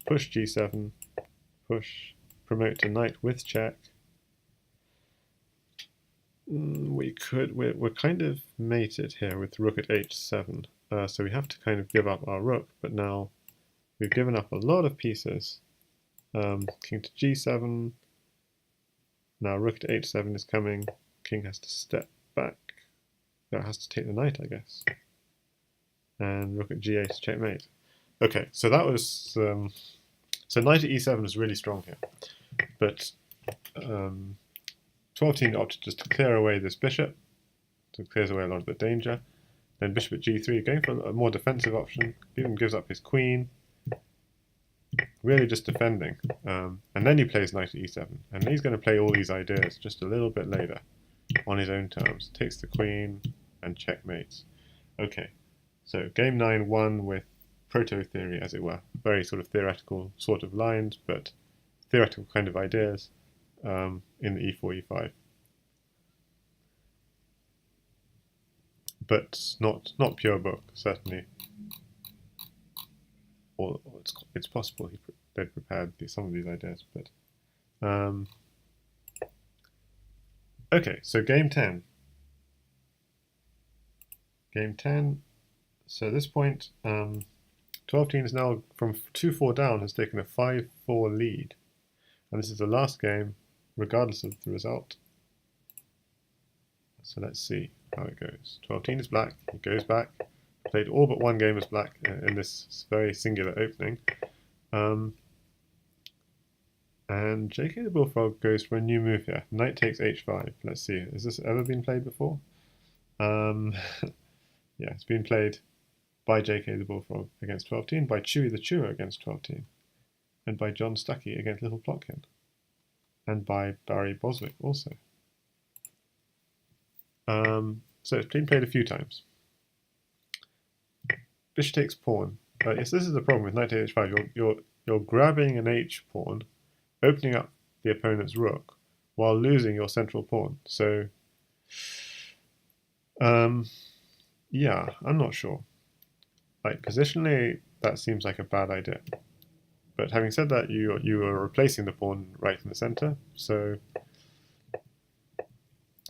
Push g7, push, promote to knight with check. We're kind of mated here with rook at h7, so we have to kind of give up our rook, but now we've given up a lot of pieces. King to g7, now rook to h7 is coming, king has to step back, that has to take the knight, I guess, and rook at g8 is checkmate. Okay, so that was, so knight at e7 is really strong here, but TwelveTeen opted just to clear away this bishop, so it clears away a lot of the danger. Then bishop at g3, going for a more defensive option, even gives up his queen, really just defending. And then he plays knight at e7, and he's going to play all these ideas just a little bit later, on his own terms. Takes the queen, and checkmates. Okay, so game 9 won with proto-theory, as it were. Very sort of theoretical sort of lines, but theoretical kind of ideas in the e4, e5. But not pure book, certainly. Or it's possible they'd prepared some of these ideas, but okay. So game 10. Game 10. So at this point, TwelveTeen is now from 2-4 down, has taken a 5-4 lead, and this is the last game, regardless of the result. So let's see how it goes. TwelveTeen is black. He goes back. Played all but one game as black in this very singular opening. And JKtheBullfrog goes for a new move here. Knight takes h5. Let's see. Has this ever been played before? Yeah, it's been played by JKtheBullfrog against TwelveTeen, by Chewy the Chewer against TwelveTeen, and by John Stuckey against Little Plotkin, and by Barry Boswick also. So it's been played a few times. Bishop takes pawn. Yes, this is the problem with knight to h5. You're grabbing an h pawn, opening up the opponent's rook, while losing your central pawn. So, yeah, I'm not sure. Like positionally, that seems like a bad idea. But having said that, you are replacing the pawn right in the center. So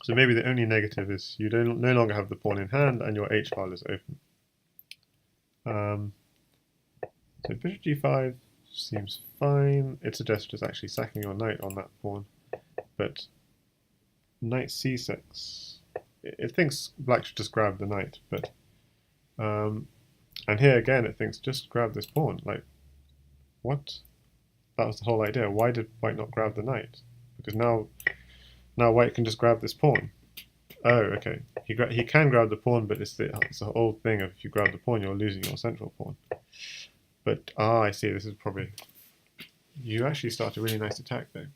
maybe the only negative is you no longer have the pawn in hand and your h file is open. So bishop g5 seems fine. It suggests just actually sacking your knight on that pawn. But knight c6, it thinks black should just grab the knight, but and here again it thinks just grab this pawn. Like, what? That was the whole idea. Why did white not grab the knight? Because now white can just grab this pawn. Oh, okay. He can grab the pawn, but it's the old thing of if you grab the pawn, you're losing your central pawn. But I see. This is probably you actually start a really nice attack though.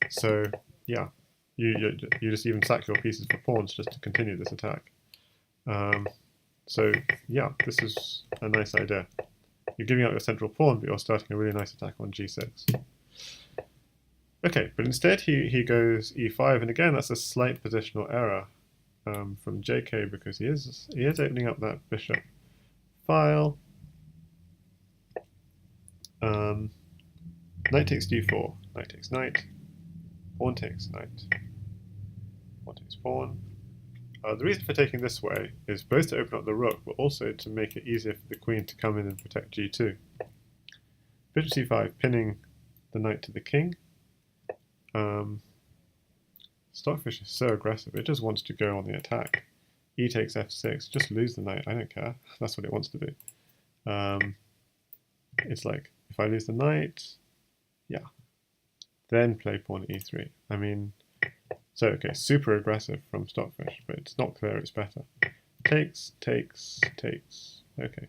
So yeah, you just even sack your pieces for pawns just to continue this attack. So yeah, this is a nice idea. You're giving up your central pawn, but you're starting a really nice attack on g6. Okay, but instead he goes e5, and again that's a slight positional error from JK because he is opening up that bishop file. Knight takes d4, knight takes knight, pawn takes knight, pawn takes pawn. The reason for taking this way is both to open up the rook, but also to make it easier for the queen to come in and protect g2. Bishop c5, pinning the knight to the king. Stockfish is so aggressive, it just wants to go on the attack. E takes f6, just lose the knight, I don't care. That's what it wants to do. It's like, if I lose the knight, yeah, then play pawn e3. I mean, so okay, super aggressive from Stockfish, but it's not clear it's better. Takes, takes, takes. Okay,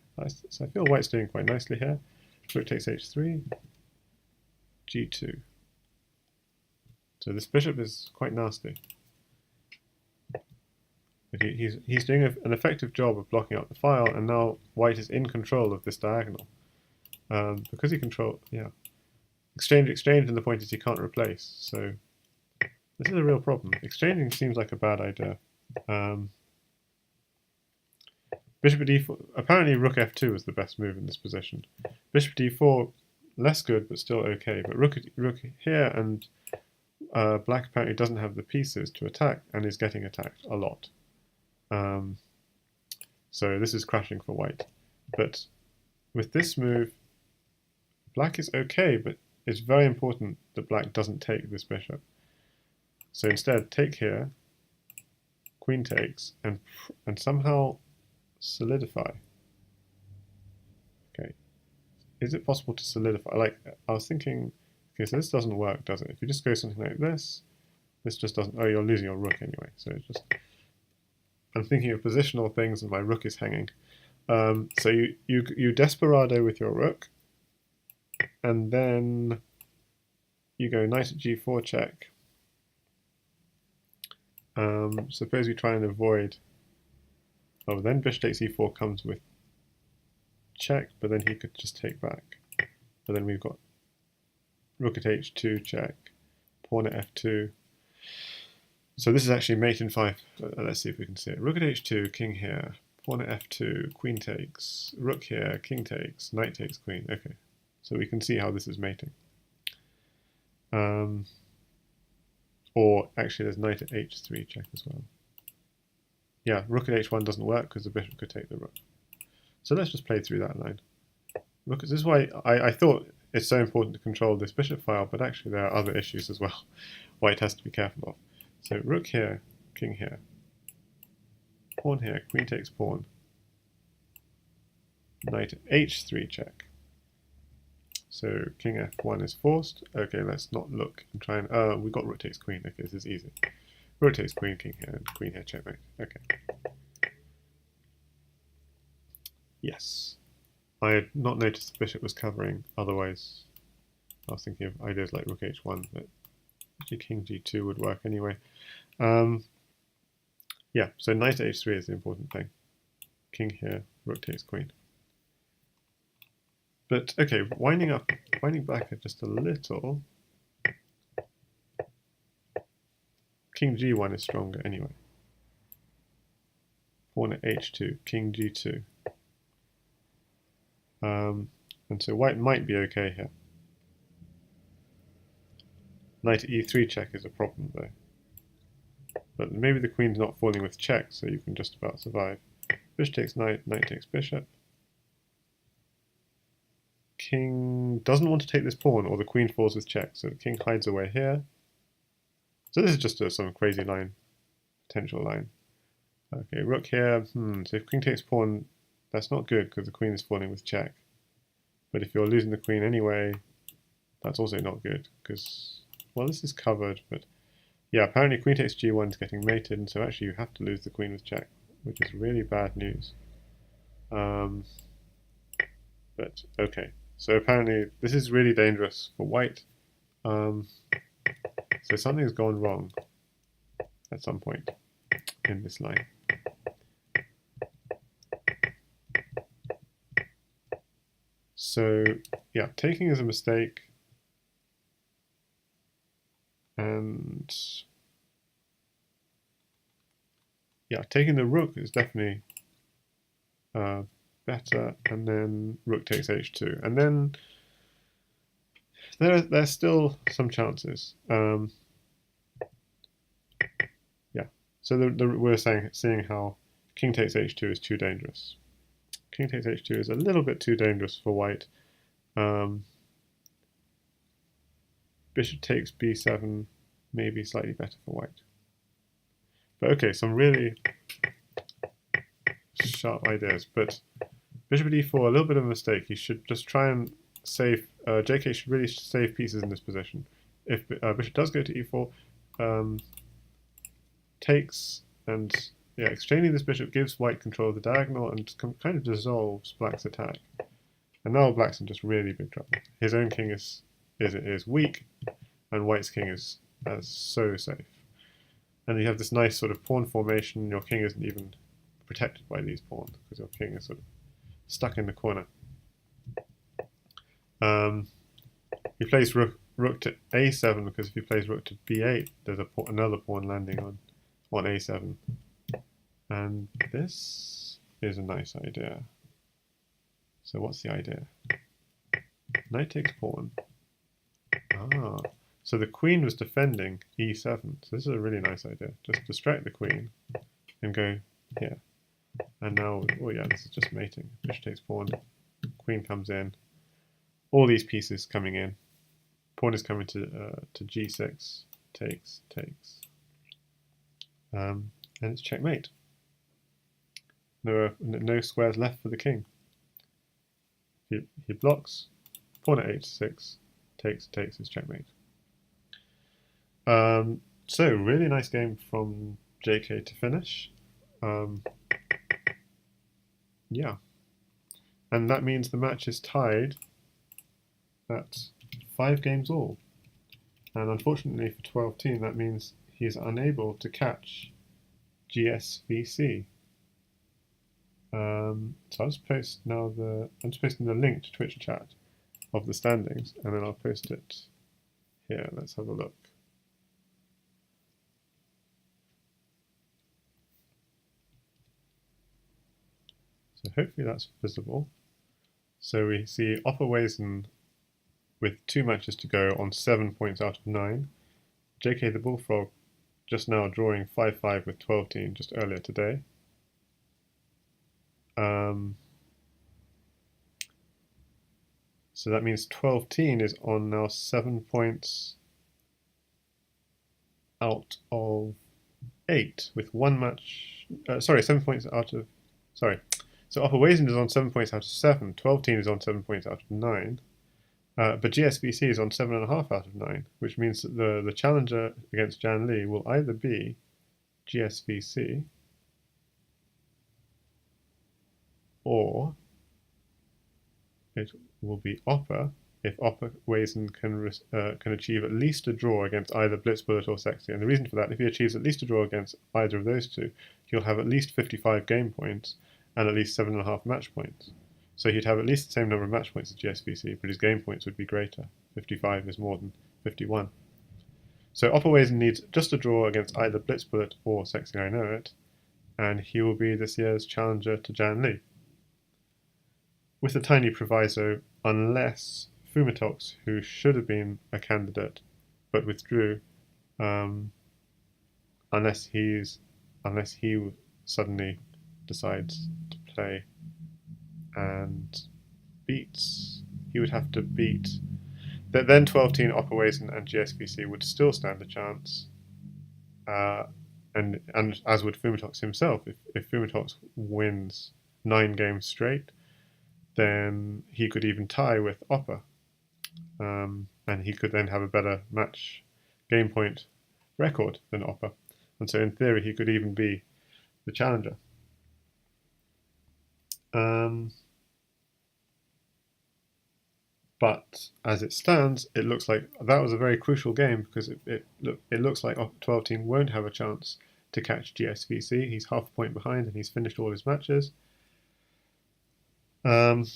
so I feel white's doing quite nicely here. Rook takes h3, g2. So this bishop is quite nasty. But he's doing an effective job of blocking up the file, and now white is in control of this diagonal. Because he controls, yeah. Exchange, and the point is he can't replace. So this is a real problem. Exchanging seems like a bad idea. Bishop d4, apparently rook f2 was the best move in this position. Bishop d4, less good, but still okay. But rook here, and black apparently doesn't have the pieces to attack, and is getting attacked a lot. So this is crashing for white. But with this move, black is okay, but it's very important that black doesn't take this bishop. So instead, take here, queen takes, and somehow solidify. Okay, is it possible to solidify? Like, I was thinking, okay, so this doesn't work, does it? If you just go something like this just doesn't, oh, you're losing your rook anyway, so it's just, I'm thinking of positional things and my rook is hanging. So you desperado with your rook, and then you go knight at g4 check. Suppose we try and avoid, oh, then bishop takes e4 comes with check, but then he could just take back. But then we've got rook at h2 check, pawn at f2. So this is actually mate in 5. Let's see if we can see it. Rook at h2, king here, pawn at f2, queen takes, rook here, king takes, knight takes queen. Okay, so we can see how this is mating. Or actually there's knight at h3 check as well. Yeah, rook at h1 doesn't work because the bishop could take the rook. So let's just play through that line. Look, this is why I thought it's so important to control this bishop file, but actually there are other issues as well white has to be careful of. So rook here, king here, pawn here, queen takes pawn, knight at h3 check. So king f1 is forced. Okay, let's not look and try and... we got rook takes queen. Okay, this is easy. Rook takes queen, king here, and queen here, checkmate. Okay. Yes. I had not noticed the bishop was covering, otherwise I was thinking of ideas like rook h1, but actually king g2 would work anyway. Yeah, so knight h3 is the important thing. King here, rook takes queen. But okay, winding back just a little. King g1 is stronger anyway. Pawn at h2, king g2. And so white might be okay here. Knight at e3 check is a problem though. But maybe the queen's not falling with check, so you can just about survive. Bishop takes knight, knight takes bishop. King doesn't want to take this pawn, or the queen falls with check, so the king hides away here. So this is just some crazy line, potential line. Okay, rook here. So if king takes pawn, that's not good because the queen is falling with check. But if you're losing the queen anyway, that's also not good because, well, this is covered, but yeah, apparently queen takes g1 is getting mated, and so actually you have to lose the queen with check, which is really bad news. But okay, so apparently this is really dangerous for white. So something's gone wrong at some point in this line. So yeah, taking is a mistake, and yeah, taking the rook is definitely better, and then rook takes h2, and then there's still some chances. Yeah, so we're seeing how king takes h2 is too dangerous. King takes h2 is a little bit too dangerous for white. Bishop takes b7, maybe slightly better for white. But okay, some really sharp ideas. But bishop at e4, a little bit of a mistake. He should just try and save. JK should really save pieces in this position. If bishop does go to e4, takes, and yeah, exchanging this bishop gives white control of the diagonal and kind of dissolves black's attack. And now black's in just really big trouble. His own king is weak, and white's king is so safe. And you have this nice sort of pawn formation. Your king isn't even protected by these pawns because your king is sort of stuck in the corner. He plays rook to a7 because if he plays rook to b8, there's another pawn landing on a7. And this is a nice idea. So what's the idea? Knight takes pawn. Ah, so the queen was defending e7. So this is a really nice idea. Just distract the queen and go here. And now, oh yeah, this is just mating. Bishop takes pawn. Queen comes in. All these pieces coming in. Pawn is coming to g6. Takes. And it's checkmate. No squares left for the king. He blocks. Pawn at h6. Takes is checkmate. So really nice game from JK to finish. Yeah. And that means the match is tied at 5 games all. And unfortunately for TwelveTeen, that means he is unable to catch GSVC. So I'll just post now I'm just posting the link to Twitch chat of the standings, and then I'll post it here. Let's have a look. So hopefully that's visible. So we see Opperwesen with 2 matches to go on 7 points out of 9. JKtheBullfrog just now drawing 5-5 with TwelveTeen just earlier today. So that means TwelveTeen is on now 7 points out of 8 with 1 match. 7 points out of. Sorry. So Opperwesen is on 7 points out of 7. TwelveTeen is on 7 points out of 9. But GSVC is on 7.5 out of 9, which means that the challenger against Jan Lee will either be GSVC or it will be Opper if Opperwesen can achieve at least a draw against either Blitzbullet or Sexy. And the reason for that, if he achieves at least a draw against either of those two, he'll have at least 55 game points and at least 7.5 match points. So he'd have at least the same number of match points as GSVC, but his game points would be greater. 55 is more than 51. So Opperwesen needs just a draw against either Blitzbullet or Sexy I Know It, and he will be this year's challenger to Jan Lee. With a tiny proviso, unless Fumitox, who should have been a candidate but withdrew, unless he suddenly decides to play and beats, he would have to beat. Then TwelveTeen, Opperwesen, and GSVC would still stand a chance, and as would Fumitox himself. If Fumitox wins 9 games straight, then he could even tie with Opper, and he could then have a better match game point record than Opper, and so in theory he could even be the challenger. But as it stands, it looks like that was a very crucial game because it looks like TwelveTeen won't have a chance to catch GSVC. He's half a point behind and he's finished all his matches. It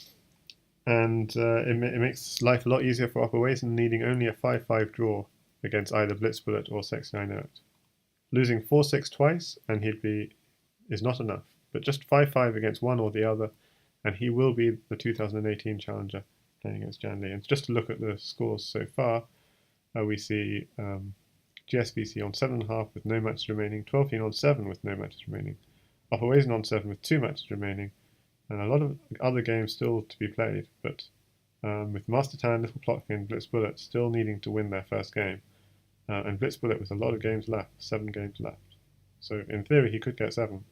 makes life a lot easier for Opperwesen, needing only a 5-5 draw against either Blitzbullet or Sexy I Know It. Losing 4-6 twice and is not enough, but just 5-5 against one or the other, and he will be the 2018 challenger playing against Jan Lee. And just to look at the scores so far, we see GSVC on 7.5 with no matches remaining, TwelveTeen on 7 with no matches remaining, Opperwesen on 7 with 2 matches remaining, and a lot of other games still to be played, but with Master Tan, Little Plotkin, and Blitzbullet still needing to win their first game, and Blitzbullet with a lot of games left, 7 games left. So in theory he could get 7,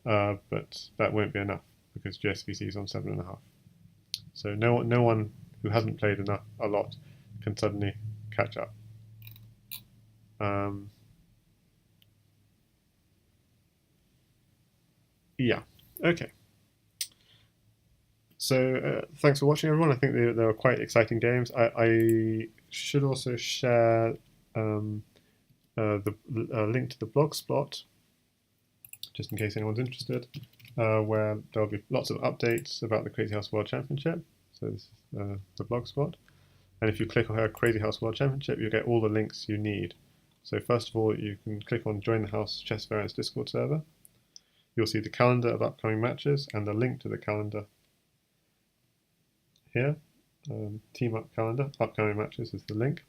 but that won't be enough because GSVC is on 7.5. So no one who hasn't played a lot can suddenly catch up. Yeah, okay. So thanks for watching, everyone. I think they were quite exciting games. I should also share the link to the blogspot, just in case anyone's interested, where there'll be lots of updates about the Crazyhouse World Championship. So this is the blogspot. And if you click on Crazyhouse World Championship, you'll get all the links you need. So first of all, you can click on Join the House Chess Variants Discord server. You'll see the calendar of upcoming matches and the link to the calendar here. Team up calendar, upcoming matches is the link.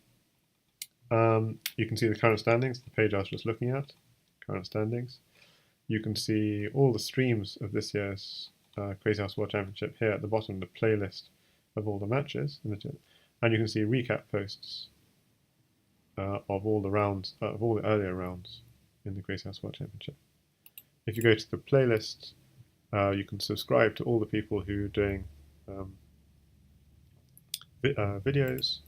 You can see the current standings, the page I was just looking at, current standings. You can see all the streams of this year's Crazyhouse World Championship here at the bottom, the playlist of all the matches, and you can see recap posts of all the rounds, of all the earlier rounds in the Crazyhouse World Championship. If you go to the playlist, you can subscribe to all the people who are doing videos.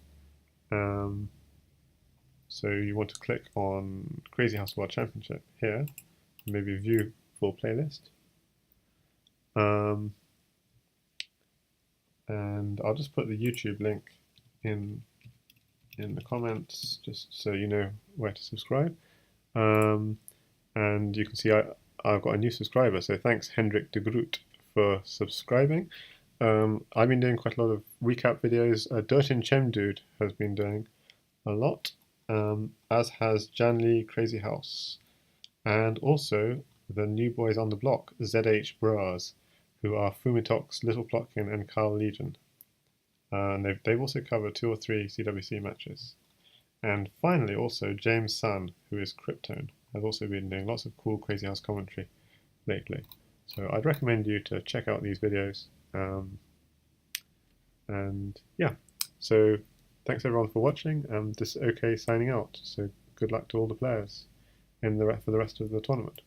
So you want to click on Crazyhouse World Championship here, and maybe view full playlist. And I'll just put the YouTube link in the comments, just so you know where to subscribe. And you can see I've got a new subscriber, so thanks Hendrik de Groot for subscribing. I've been doing quite a lot of recap videos. Dirt in Chemdude has been doing a lot, as has Janly Crazyhouse, and also the new boys on the block, ZH Bras, who are Fumitox, Little Plotkin, and Carl Legion. And they've also covered 2 or 3 CWC matches. And finally, also James Sun, who is Kryptone, has also been doing lots of cool Crazyhouse commentary lately. So I'd recommend you to check out these videos. And yeah, so thanks everyone for watching. This is OK signing out. So good luck to all the players for the rest of the tournament.